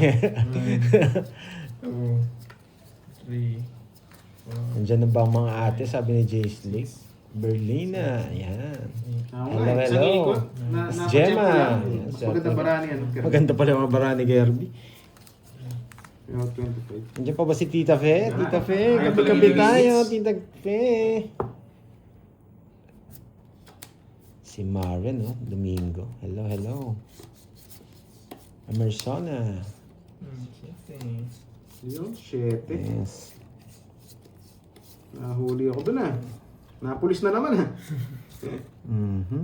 2, 3, Nandiyan na ba ang mga ate? Sabi ni Jace Lee. Berlina. Ayan. Tama Hello, nga. Sa hello. ikot, Miss napachempo Gemma. lang. Yan, Mas sir. maganda barani yan. Kirby. Maganda pala yung mga barani kay Herbie. Yung 25. Nandiyan pa ba si Tita Fe? Wala. Tita Fe, Ayaw gabi-gabi pala tayo. yung Tita Fe. Si Maren, oh. Domingo. Hello, hello. Emersona. Yun, 7. Yes. Nahuli ako dun ah. Napulis na naman ah. Mhm.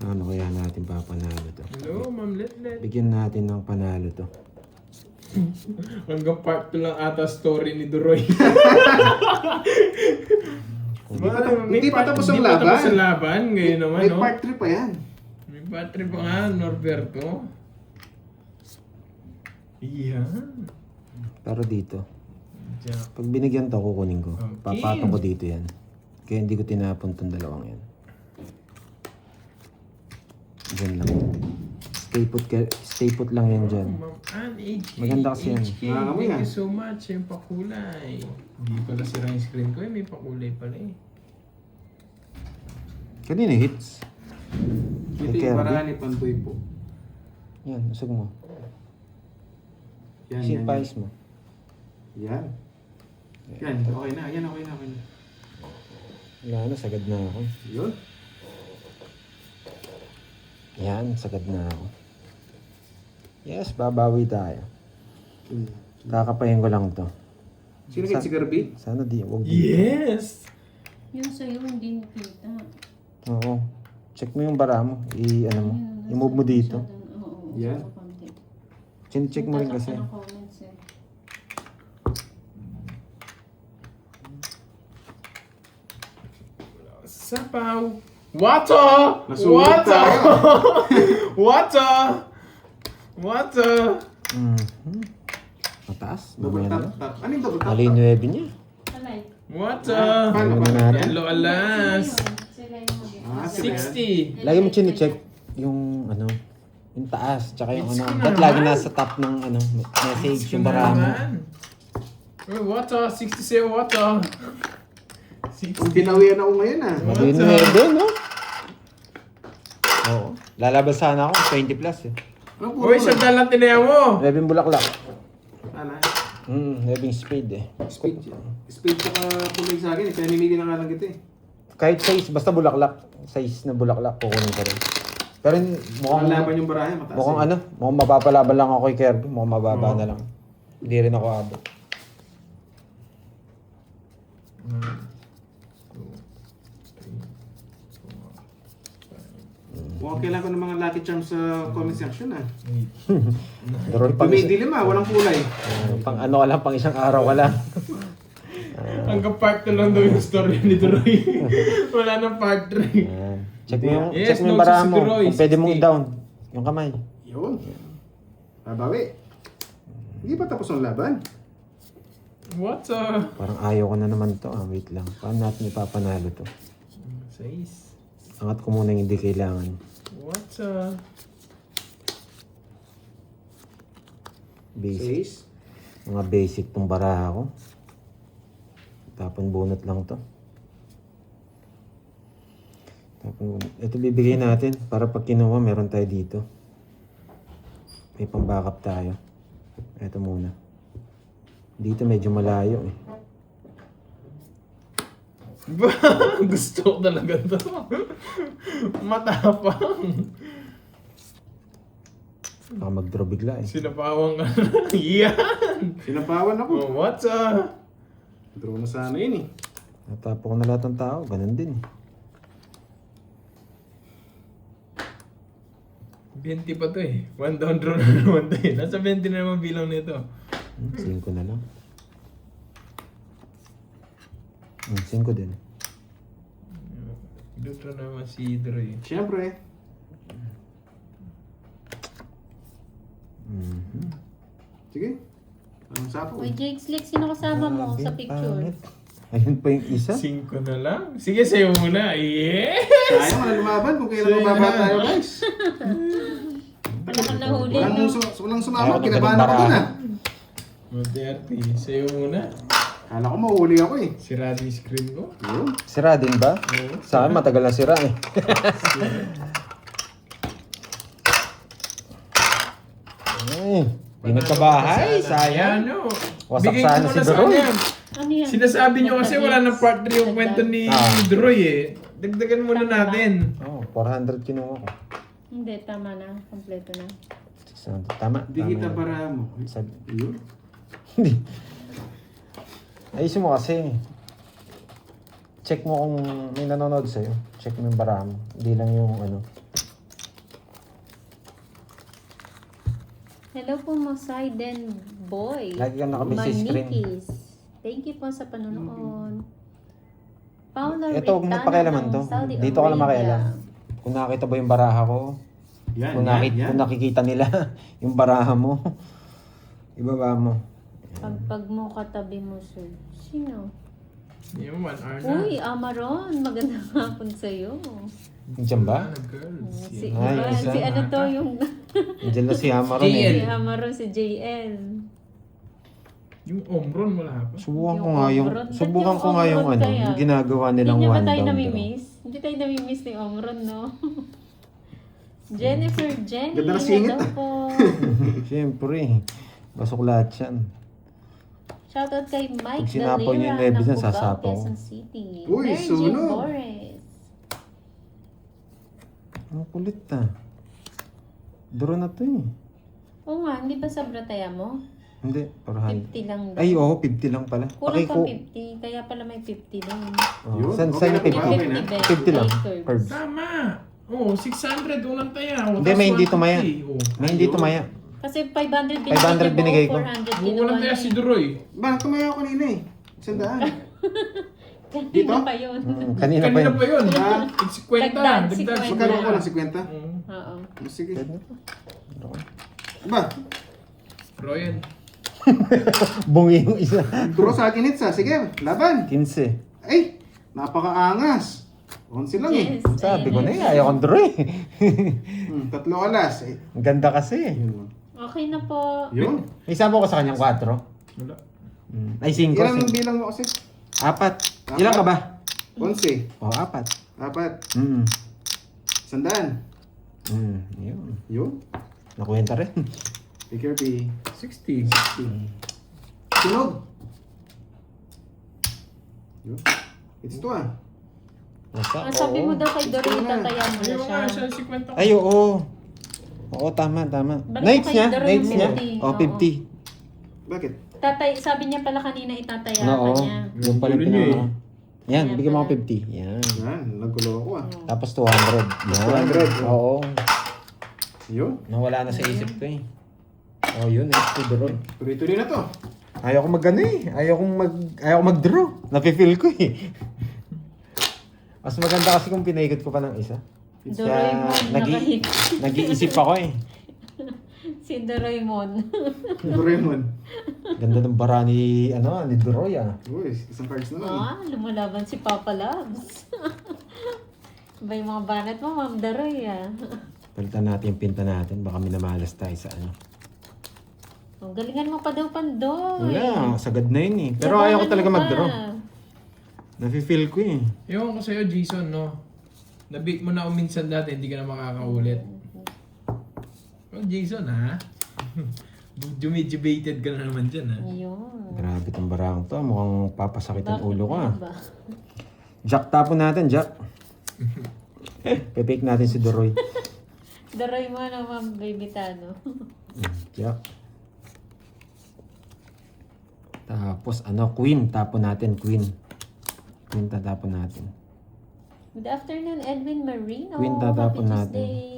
Ano kaya natin papanalo to? Hello, Ma'am Letlet. Bigyan natin ng panalo to. Hanggang part 2 lang ata story ni Duroy. Hindi pa tapos ang Hindi pa tapos ang laban. laban. Ngayon naman, May no? part 3 pa yan. May battery pa nga, Norberto. Iyan. Pero dito, Jack. pag binigyan to, kukunin ko. Okay. Papatong ko dito yan. Kaya hindi ko tinapon tong dalawang yan. Diyan lang. Stay put lang yan dyan. Ma'am Ann, HK. Maganda kasi yan. HK, Nakakamoy thank yan. you so much. Yung pakulay. Hindi pala sira yung screen ko eh. May pakulay pala eh. Kanina hits. Ito Kay yung Kirby. barani pantoy po. Yan, usog mo. Yan, yan, yan. Simpais mo. Yan. Yan, okay na. Yan, okay na, okay na. Wala na, sagad na ako. Yun. Yan, sagad na ako. Yes, babawi tayo. Kakapahin ko lang to. Sino kayo si Kirby? Sana di, wag dito. Yes! Yung sa'yo, hindi nakita. Oo. Check mo yung bara mo. Ano mo. Ayun, I-move mo dito. Oo, Yan. sa konti. Check mo rin kasi. Tatak ka ng comments eh. Sapaw! Water! Nasulit Water! tayo. Water! Water! Mhm. Mataas. Double Mamaya na tap, lang. tap. Ano yung double tap? Mali 9 niya. Alay. Water! Paano Ano ba? na natin? Hello, alas! Sila yung Ah, sila. 60! Lagi mo chine-check yung ano, yung taas, tsaka yung It's ano. ko Ba't naman. lagi nasa top ng ano, message yung bara mo. Uy, water! 60 say water! Kung 60. binawian ako ngayon ah. Mali 9, no? Oo. Lalabas sana ako, 20 plus eh. Ano po? Uy, siya lang tinaya mo! 11 bulaklak. Ala. 11 speed eh. Speed. Speed tsaka pulig sa akin. Kaya nimili na nga lang kita eh. Kahit size, basta bulaklak. Size na bulaklak, kukunin ko rin. Pero Mukhang mukhang, laban yung barahe. Mataas mukhang eh. ano, mukhang mapapalaban lang ako kay Kirby. Mukhang mababa Oo. na lang. Hindi rin ako abot. Mukhang kailangan ko ng mga lucky charms sa comment section ah. Pero pang, Dumidilim ah. Walang kulay. pang ano ka lang, pang isang araw ka lang. Hanggang part 2 lang daw yung story ni Duroy. Wala nang part 3. Ayan. Check mo yung, Yes, check mo yung no, bara si mo. Duroy, Kung pwede mong 60. i-down. Yung kamay. Yun. Babawi. Hindi pa tapos ang laban. What's up? Parang ayaw ko na naman to. Wait lang. Paano natin ipapanalo to? 6. Angat ko muna yung hindi kailangan. What's up? Basic. 6. Mga basic tong baraha ko. Tapon bunot lang to. Tapon bunot. Ito bibigay natin para pag kinuha meron tayo dito. May pang-backup tayo. Ito muna. Dito medyo malayo eh. Gusto ko talaga to. Matapang. Baka mag-draw bigla eh. Sinapawang ka na. Yan! Sinapawan ako. Oh, what's up? Draw na sana yun eh. Natapo ko na lahat ng tao. Ganun din eh. 20 pa to eh. 1 down draw na naman to eh. Nasa 20 na naman bilang nito. 5 na lang. 5 din. Dito naman si Droy. Siyempre. Mhm. Sige. Anong sapo? Uy, Jake Slick, sino kasama mo sa Grabe, picture? pangit. Ayun pa yung isa. 5 na lang? Sige, sa'yo muna. Yes! Sayang wala lumaban kung kailan mababa tayo guys. Wala kang nahuli, Walang, no? walang Ayaw sumama. ko Kinabahan ganun ako dun baraha. ah. Matiarty. Sa'yo muna. Kala ko mahuli ako eh. Sira yung screen ko. Yun. Sira din ba? Oo. Sa akin matagal na sira eh. Ay, di nagkabahay. Sayang. Ano? Wasak Bigay ko sana muna si sa Droy. kanya. Ano yan? Sinasabi nyo kasi wala na part 3 yung kwento ni Ah. Droy eh. Dagdagan muna natin. Oh, 400 kinuha ko. Hindi, tama na. Kompleto na. 600. Tama. Hindi tama kita yun. para mo. Sabi. Yun. Hindi. Ayusin mo kasi. Check mo kung may nanonood sa'yo. Check mo yung baraha mo. Hindi lang yung ano. Hello po, Mosaiden Boy. Lagi kang nakabis sa screen. Manikis. Thank you po sa panonood. Paula Ito, huwag mo Ritana pakialaman ng to. Saudi Dito ka lang Arabia. makialam. Kung nakita ba yung baraha ko, Yan, kung, kung nakikita nila yung baraha mo, ibaba mo. Pag mo katabi mo, sir. Sino? Yung 1 hour na. Uy, Amaron. Magandang hapon sa'yo. Diyan ba? Girls. Si, Ay, iba, isa. si ano to yung... Diyan na si Amaron JL. si eh. Amaron, si JL. Yung Omron wala pa. Subukan ko Yung nga yung, Omron. subukan Ba't ko nga yung Omron ano, kaya? yung ginagawa nilang Hindi niya ba one tayo down draw. namimiss? Hindi tayo namimiss ni Omron, no? Jennifer, Jenny. Ganda na singit, Hello ah. po. Siyempre, basok lahat yan. Shoutout kay Mike Pag sinapaw niyo yung Dalera Neves ng na Cubao, sasapaw. Quezon City. Uy, Mary Jane sunog. Boris. Ang kulit ah. Draw na to eh. Oo nga, hindi ba sobra taya mo? Hindi, 400. 50 lang daw. Ay, oo, 50 lang pala. Kulang pa ko. 50, kaya pala may 50 lang. Oh, Yun, saan okay saan na yung po 50? ba? Okay na. 50 lang. Curbs. Curbs. Tama! Oo, 600 unang taya. O, Hindi, tapos may hindi 150. tumaya. Oo. May hindi tumaya. Kasi 500 500 binigay ko. 400 Oo, unang taya si Droy. Ba, tumaya ako kanina eh. 100. Kanina Dito? pa yun. Kanina pa Kanina yun. pa yun. Ah. 50. Dagdag, Dagdag. 50. Magkano ko lang 50? Oo. Oo. Sige. Pwede na to. Ba, Royan. Bungi yung isa. draw sa akin itsa. Sige, laban. 15. Ay, napakaangas. 11 lang eh. Yes. Sabi ko na eh, ayun. ayaw kong draw eh. Tatlo alas. Eh, Ang ganda kasi. yun. Okay na po. Yun. May sabo ko sa kanyang 4. Wala. Ay, 5. Ilan ang bilang mo kasi? 4. Ilan ka ba? 11. Oh, 4. 4. Mm. 100. Yun. Yun. Nakuwenta rin. Take care, B. 60. Sunog. Yun. It's to ah. Nasa, Sabi mo daw kay Dory, Ito na. itataya mo na Ayaw siya. nga siya 50. Ay, oo. Oo, tama. Balik Nights mo kay niya? Dory Nights yung niya? 50. Oh, 50. Bakit? Sabi niya pala kanina itataya ka Oo. niya. Yung pala Dulo niya eh. pinaka. Yan, Yan bigyan mo pala. ako 50. Yan. Yan, nagkulo ako ah. Tapos 200. Yan. 200. Oo. Yun. Nawala na sa isip ko eh. Oh, yun. Next to draw. Tuloy-tuloy na to. Ayaw ko mag-ano eh. Ayaw ko mag-draw. Nafe-feel ko eh. Mas maganda kasi kung pinaikot ko pa ng isa. Dory mo nag-iisip ako eh. Si Doraemon. Doraemon. Ganda ng bara ni, ni Doroy ah. Uy, isang cards na lang. Ah, lumalaban si Papa Labs. Ba yung mga banat mo, Ma'am Daroy ah. Palitan natin yung pinta natin. Baka minamalas tayo sa Oh, galingan mo pa daw, Pandoy. Wala, sagad na yun eh. Pero ayaw ko talaga mag-draw. Nafe-feel ko eh. Ewan ko sa'yo, Jason, no? Nabait mo na ako minsan dati, hindi ka na makakaulit. Oh, Jason, ha? Jumijubated ka na naman dyan, ha? Ayun. Grabe tong barang to. Mukhang papasakit ang ulo ko ah. Ba? Jack, tapon natin, Jack. Pepake natin si Doroy. Daroy mo na, Ma'am Baby Tano. Jack. Tapos Queen. Tapon natin, Queen. Queen tatapon natin. Good afternoon, Edwin Marino. Queen, tatapon Happy natin. Tuesday.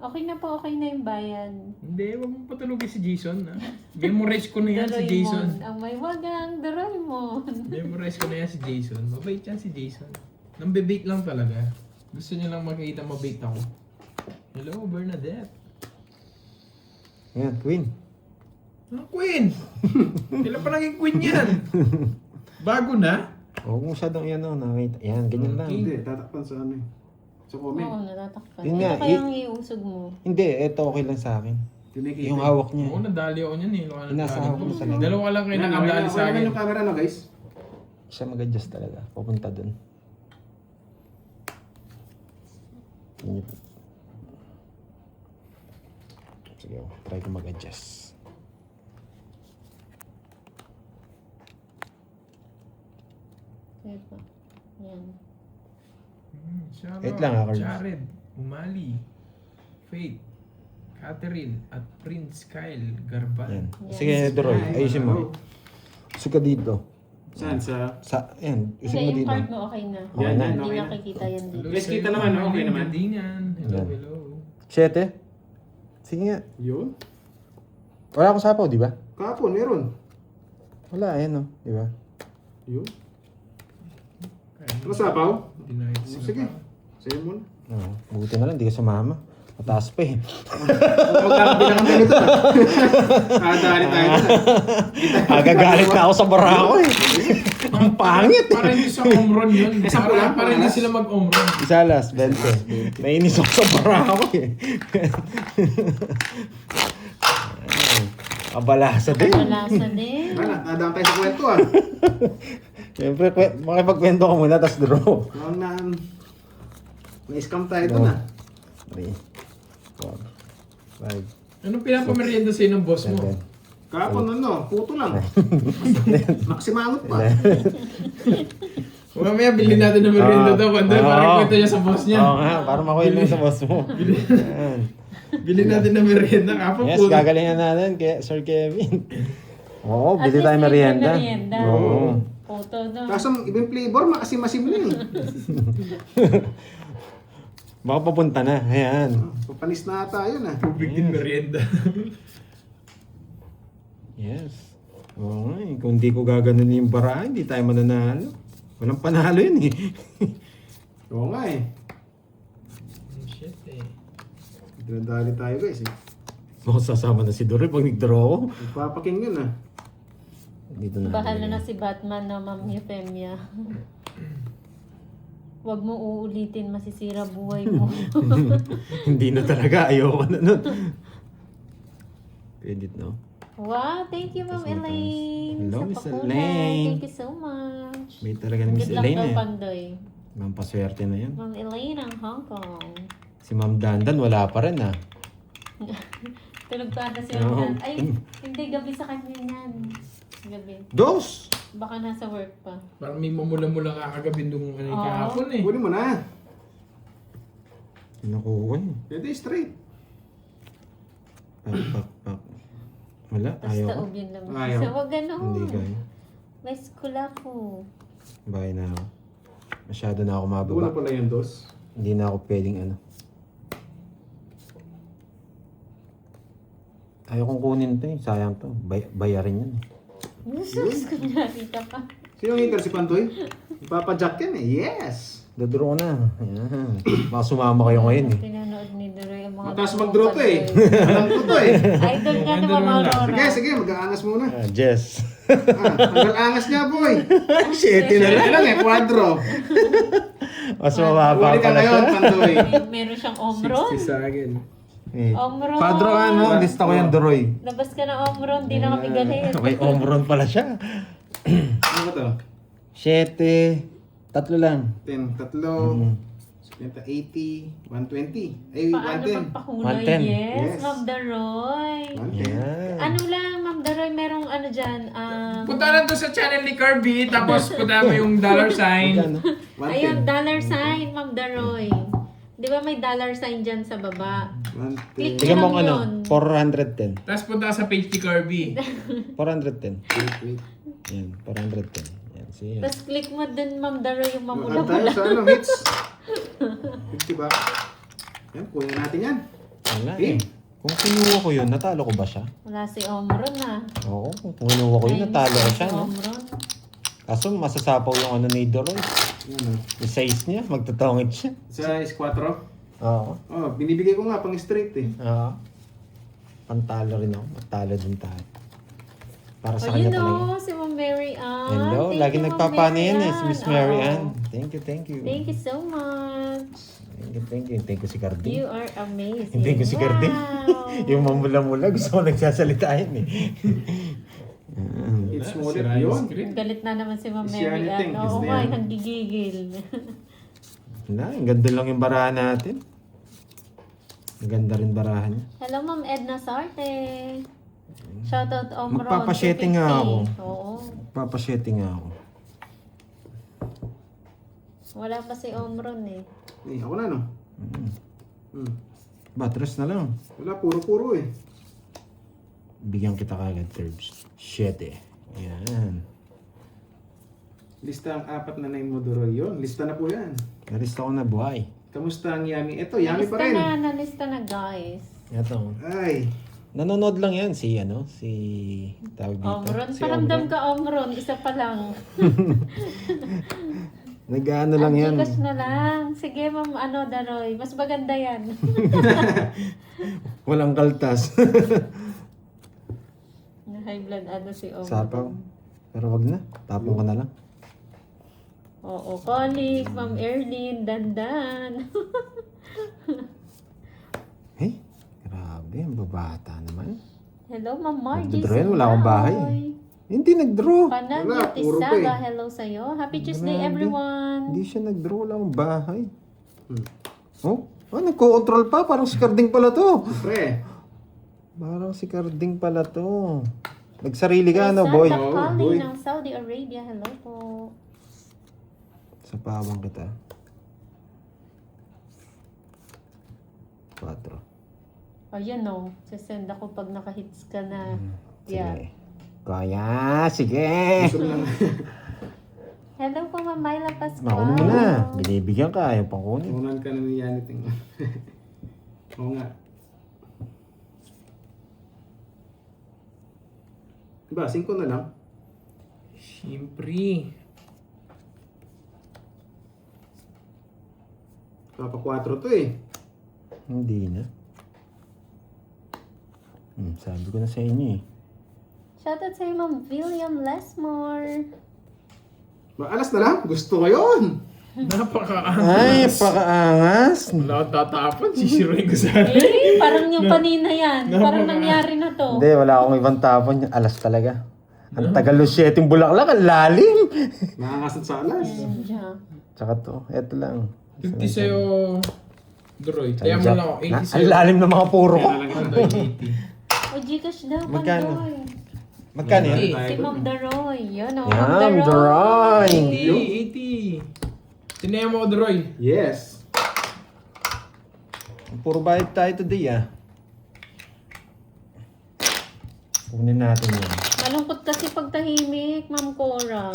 Okay na po, okay na yung bayan. Hindi, wag mo patulogin si Jason, ha? Memorize ko na yan si Jason. Ang may wagang Doraemon. Memorize ko na yan si Jason. Mabait yan si Jason. Nambibait lang talaga. Gusto niya lang makikita mabait ako. Hello, Bernadette. Yan, Queen. Ah, Queen! Kailan pa naging Queen yan? Bago na? Huwag mo masyadong nakita. Yan, ganyan lang. Hindi, tatakpan sa ano eh. Sa comment. Oo, natatakpan. Yun Ito nga, kayang iusog mo. Hindi, eto okay lang sa akin. Tinikita. Yung hawak niya. Oo, nadali ako niyan eh. Inasahan ko na talaga. Dalawa lang kayo Ayan, nakadali sa okay akin. naman yung camera no guys. Siya mag-adjust talaga. Pupunta dun. Sige, try ko mag-adjust. Ito. Yan. Shoutout, Wait lang, Carlos. Jared, Umali, Faith, Catherine, at Prince Kyle Garban. Yan. Yes. Sige, Doroy. Ayusin mo. Suka dito. Saan? Sa... Ayan. Usog mo Hindi, yung dito. card mo okay na. Okay na. Hindi Okay na. nakikita yan dito. Guys, kita naman, no? Okay naman. Dingan. Hello, Yan. hello. 7. Sige nga. Yun. Wala akong sapaw, di ba? Kahapon, meron. Wala, ayan di ba? Yun. Ano sapaw? Hindi na ito sila Sige. pa. Sa'yo muna. Oo. Buti na lang, di ka sumama. Mataas pa eh. Magkakabilang kami nito. Kadali tayo na. Agagalit na ako sa barako eh. Ang pangit eh. Para hindi sa omron yun. Sampu lang, Para hindi pangalas. sila mag-omron. Isalas, 20. Nainis ako sa barako eh. Abalasa din. Malasa din. Wala, nadaan tayo sa kwento ah. Siyempre, makipagkwento ka muna, tapos draw. Mukhang na-scam tayo doon ah. 3, 4, 5, Anong pinapamerienda sa'yo ng boss mo? 7. Kahapon ano, puto lang. Maksimangot pa. Mamaya bilhin natin ng merienda daw. Pandoy, para Oo. kwento niya sa boss niya. Oo nga, para makuha lang sa boss mo. Yan. Bilhin natin ng merienda. Kapag Yes, gagalingan natin kay Sir Kevin. Oo, At bili least tayo may merienda. merienda. Oo. Photo no. Kaso ibang flavor, masim-masim na eh. Baka papunta na. Ayan. Papanis na ata yun ah. tubig din merienda. Yes. Oo nga eh. Kung di ko gaganon yung baraan, hindi tayo mananalo. Walang panalo yun eh. Oo nga eh. Shit eh. Dinadali tayo guys eh. Baka sasama na si Dory pag nag-draw ako. Nagpapaking yun ah. Dito na. Bahala na si Batman na Ma'am Euphemia. Huwag mo uulitin, masisira buhay mo. Hindi na talaga. Ayoko na nun. Edit no? Wow, thank you Ma'am Tapos Elaine. hello, sa Miss pakulay. Elaine. Thank you so much. May talaga ni Miss Good luck Elaine daw, eh. Pandoy. Mampaswerte na yan. Ma'am Elaine ang Hong Kong. Si Ma'am Dandan wala pa rin ah. Tulog pa ata si Oo. Ma'am. Ay, hindi, gabi sa kanya yan. Gabi. Dos! Baka nasa work pa. Parang may mamula-mula kakagabi nung ano yung Oo. kahapon eh. Kunin mo na. Nakuha eh. Pwede straight. Pak. Wala, Tapos ayaw ko. taob yun lang. Ayaw. So, wag ganun. Hindi kaya. May school ako. Bahay na ako. Masyado na ako Doon na mababa. pala yung dos. Hindi na ako pwedeng ano. Ayaw kong kunin to eh. Sayang to. Bayarin yan. Sus, kunyari ka pa. Sino yung hinter si Pantoy? Ipapajack yan eh. Yes! Dadraw ko na. Ayan. Baka sumama kayo ngayon eh. Pinanood ni Doroy ang mga Mataas bangko mag-draw to pala eh. Alam ko to eh. Idol ka ni Idol Mama mo lang. Aurora. Sige, sige, mag-aangas muna. Jess. Hanggang angas niya, boy. Shitty na lang. Ano lang eh, quadro. Mas mababa Huli ka pala siya. ngayon, Pandoy. Meron siyang omron. sa akin. Eh, Omron. Padro ano, lista ko yung Doroy. Labas ka na omron, di na kami galit. May omron pala siya. Ano ba to? 7. Tatlo lang. 10, tatlo. 80, 120. Ay, Paano 110. magpakulay? 110. Yes, Yes. Ma'am Daroy. 110. Yan. Ano lang, Ma'am Daroy, merong ano dyan, Punta lang to sa channel ni Kirby, tapos punta mo yung dollar sign. Magkano? 110. ayun, dollar sign, Ma'am Daroy. Di ba may dollar sign dyan sa baba? 110. Tingnan mo Ilan ano, yun? 410. Tapos punta ka sa page ni Kirby. 410. Wait. Yan, 410. Yan, siya. Tapos click mo dun, Ma'am Daroy, yung Ano tayo mamula-mula. sa ano, hits? 50 ba? Yan, kunin natin yan. Wala Eh. eh. Kung kinuha ko yun, natalo ko ba siya? Wala si Omron ah. Oo, kung kinuha ko yun, natalo ko siya. Si No? Omron. Kaso masasapaw yung ano ni Doroy. Yan o. Yung size niya, magtatongit siya. Sa is 4. Oo. Oh, binibigay ko nga pang straight eh. Oo. Pantalo rin ako. Matalo din tayo. Para sa Oh, kanya you talaga. know, si Ma'am Mary Ann. Hello, Thank lagi you, Ma'am nagpapano Mary yan eh, si Miss Ann. Mary Oo. Ann. Thank you, thank you. Thank you so much. Thank you. Thank you si Carding. You are amazing. Hindi ko si Carding. Wow. Yung mamula-mula, gusto ko nagsasalita yun eh. It's Wala, more sira than yung yun. script. Galit na naman si Ma'am Is Mary there anything? Ann. Is Oo there? nga, nanggigigil. Wala, ang ganda lang yung barahan natin. Ang ganda rin barahan niya. Hello, Ma'am Edna Sarte. Shoutout Omron. Magpapasetting nga 250. ako. Oo. Papasetting nga ako. Wala pa si Omron eh. Eh, ako na no. Batras na lang. Wala, puro-puro eh. Bigyan kita kagad, Curbs. 7. Yan. Lista ang 4 na 9 mo, Doroy. Yun, lista na po yan. Nalista ko na buhay. Kamusta ang Yummy? Ito, Yummy pa rin. Nalista na guys. Ito. Ay, Nanonood lang yan si tawag dito. Omron, Si paramdam ka Omron. Isa pa lang. Nag-ano lang yan. Gcash na lang. Sige, Ma'am Daroy. Mas maganda yan. Walang kaltas. High blood si Omron. Sapaw. Pero wag na. Tapong ko na lang. Oo, colleague, Ma'am Erlyn, Dandan. Eh, grabe. Ang babata naman. Hello, Ma'am Margie. Nagdodraw yan, wala akong bahay. Hindi nag-draw. Panag Wala, puro pa Tisaga, eh. hello sa'yo. Happy Tuesday, Grabe. everyone. Hindi siya nag-draw. Wala akong bahay. Oh, nagko-control pa. Parang si Carding pala to. pre. Parang si Carding pala to. Nagsarili ka, ano, boy? Santa Oo, calling boy. ng Saudi Arabia. Hello po. Sa pawang kita. 4. Ayun o. Sasend ako pag nakahits ka na. Sige. Yeah. Kaya, sige. Gusto mo lang. Hello po, Ma'am Myla Pascual. Makunin mo na. Binibigyan ka. Ayaw pang kunin. Tunan ka na ni Yanni Ting. Oo nga. Diba, 5 na lang? Siyempre. Papa 4 to eh. Hindi na. Sabi ko na sa inyo eh. Shoutout sa'yo, Ma'am William Lesmore. Alas na lang? Gusto ko yun! Ay, pakaangas. Wala akong tatapon, sisiruin ko sa akin. Eh, parang yung kanina yan. Parang nangyari na to. Hindi, wala akong ibang tapon. Alas talaga. Ang tagal ng 7 bulaklak, ang lalim. Nakakasat sa alas. Diyan. Tsaka to, eto lang. 50 sa'yo, Droy. Kaya mo lang ako, 80 Ang sa'yo. lalim ng mga puro ko. Pandoy, 80. O, Gcash daw, Magkano? Pandoy. Magkano yan? Si Ma'am Daroy. Yun o, Yan, Ma'am Daroy. 80. Sinaya mo ko, Droy. Yes. Puro bayad tayo today ah. Kunin natin yan. Malungkot kasi pag tahimik, Ma'am Cora.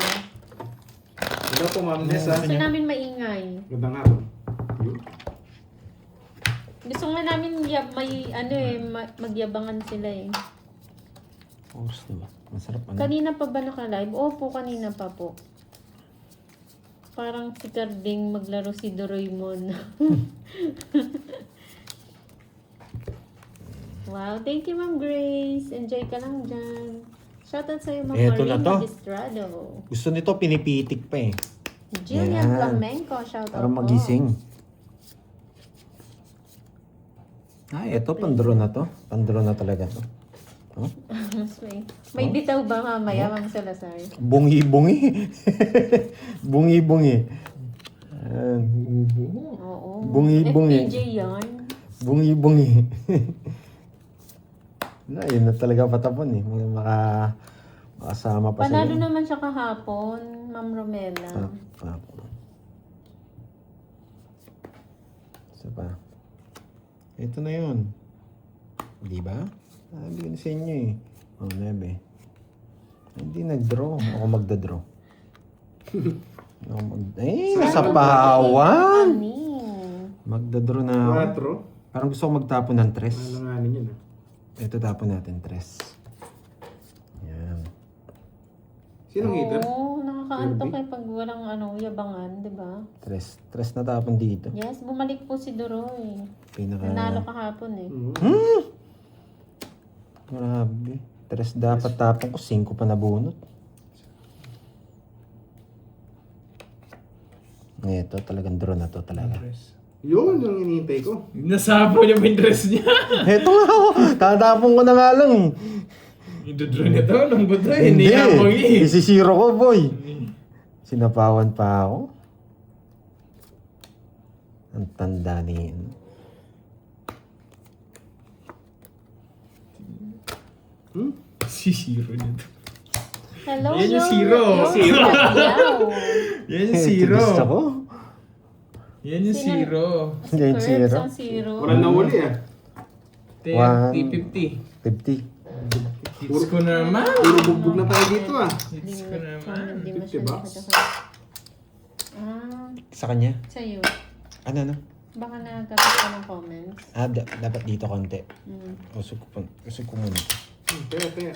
Hello po, Ma'am Nessa. Gusto namin maingay. Gandang hapon. Yun. Gusto nga namin magyabangan sila eh. Oras na ba? Masarap ano? Kanina pa ba naka-live? Opo, kanina pa po. Parang si Carding maglaro si Doraemon. Wow, thank you, Ma'am Grace. Enjoy ka lang dyan. Shoutout sa'yo, Ma'am Eto na Maureen to. Magistrado. Gusto nito, pinipitik pa eh. Jillian Yan. Flamenco, shoutout Para po. magising. Ay, eto, pandraw na to. Pandraw na talaga to. Oh? May bitaw ba mamaya, Ma'am Salazar? Bungi-bungi. Bungi-bungi. Oo. Bungi-bungi. FPJ yarn. Bungi-bungi. Na, yun na talaga patapon eh. May makasama pa Panalo sa'yo. naman siya kahapon, Ma'am Romela. Isa pa. Ito na yun. Di ba? Sabi ko na sa inyo eh. Oh, 9. Hindi nag-draw. Ako magda-draw. Nasa pawan! Aning. Magda-draw na ako. 4. Parang gusto ko magtapon ng 3. Alanganin yun ah. Ito tapon natin 3. Yan. Sinong hitter? Oo, nakakaantok eh pag walang yabangan, di ba? 3 na tapon dito. Yes, bumalik po si Doroy. Pinaka... Nanalo kahapon eh. Grabe. 3 dapat tapon ko. 5 pa nabunot. Ito talagang draw na to talaga. Yun yung hinihintay ko. Nasapo niya yung dress niya. Ito nga ako. Tatapon ko na nga lang eh. Idodro niya to. Lambot to eh. Hindi ako eh. Isisiro ko boy. Sinapawan pa ako. Ang tanda ni Si Zero niya to. Hello, Yan yung Yong- zero. Yong Zero. Pagyaw. Yan yung zero. Gusto ko. Yan yung zero. Si Yan, Curbs zero. ang zero. Walang nahuli ah. 50. 50. Hits ko naman. Puro bugbog na tayo dito ah. Hits ko naman. Hindi 50 masyado bucks. kadakal. Ah, Sa kanya? sa'yo. Ano? Baka nagkakit ka ng comments. Dapat dito konti. Mm. Usog ko muna. Kaya.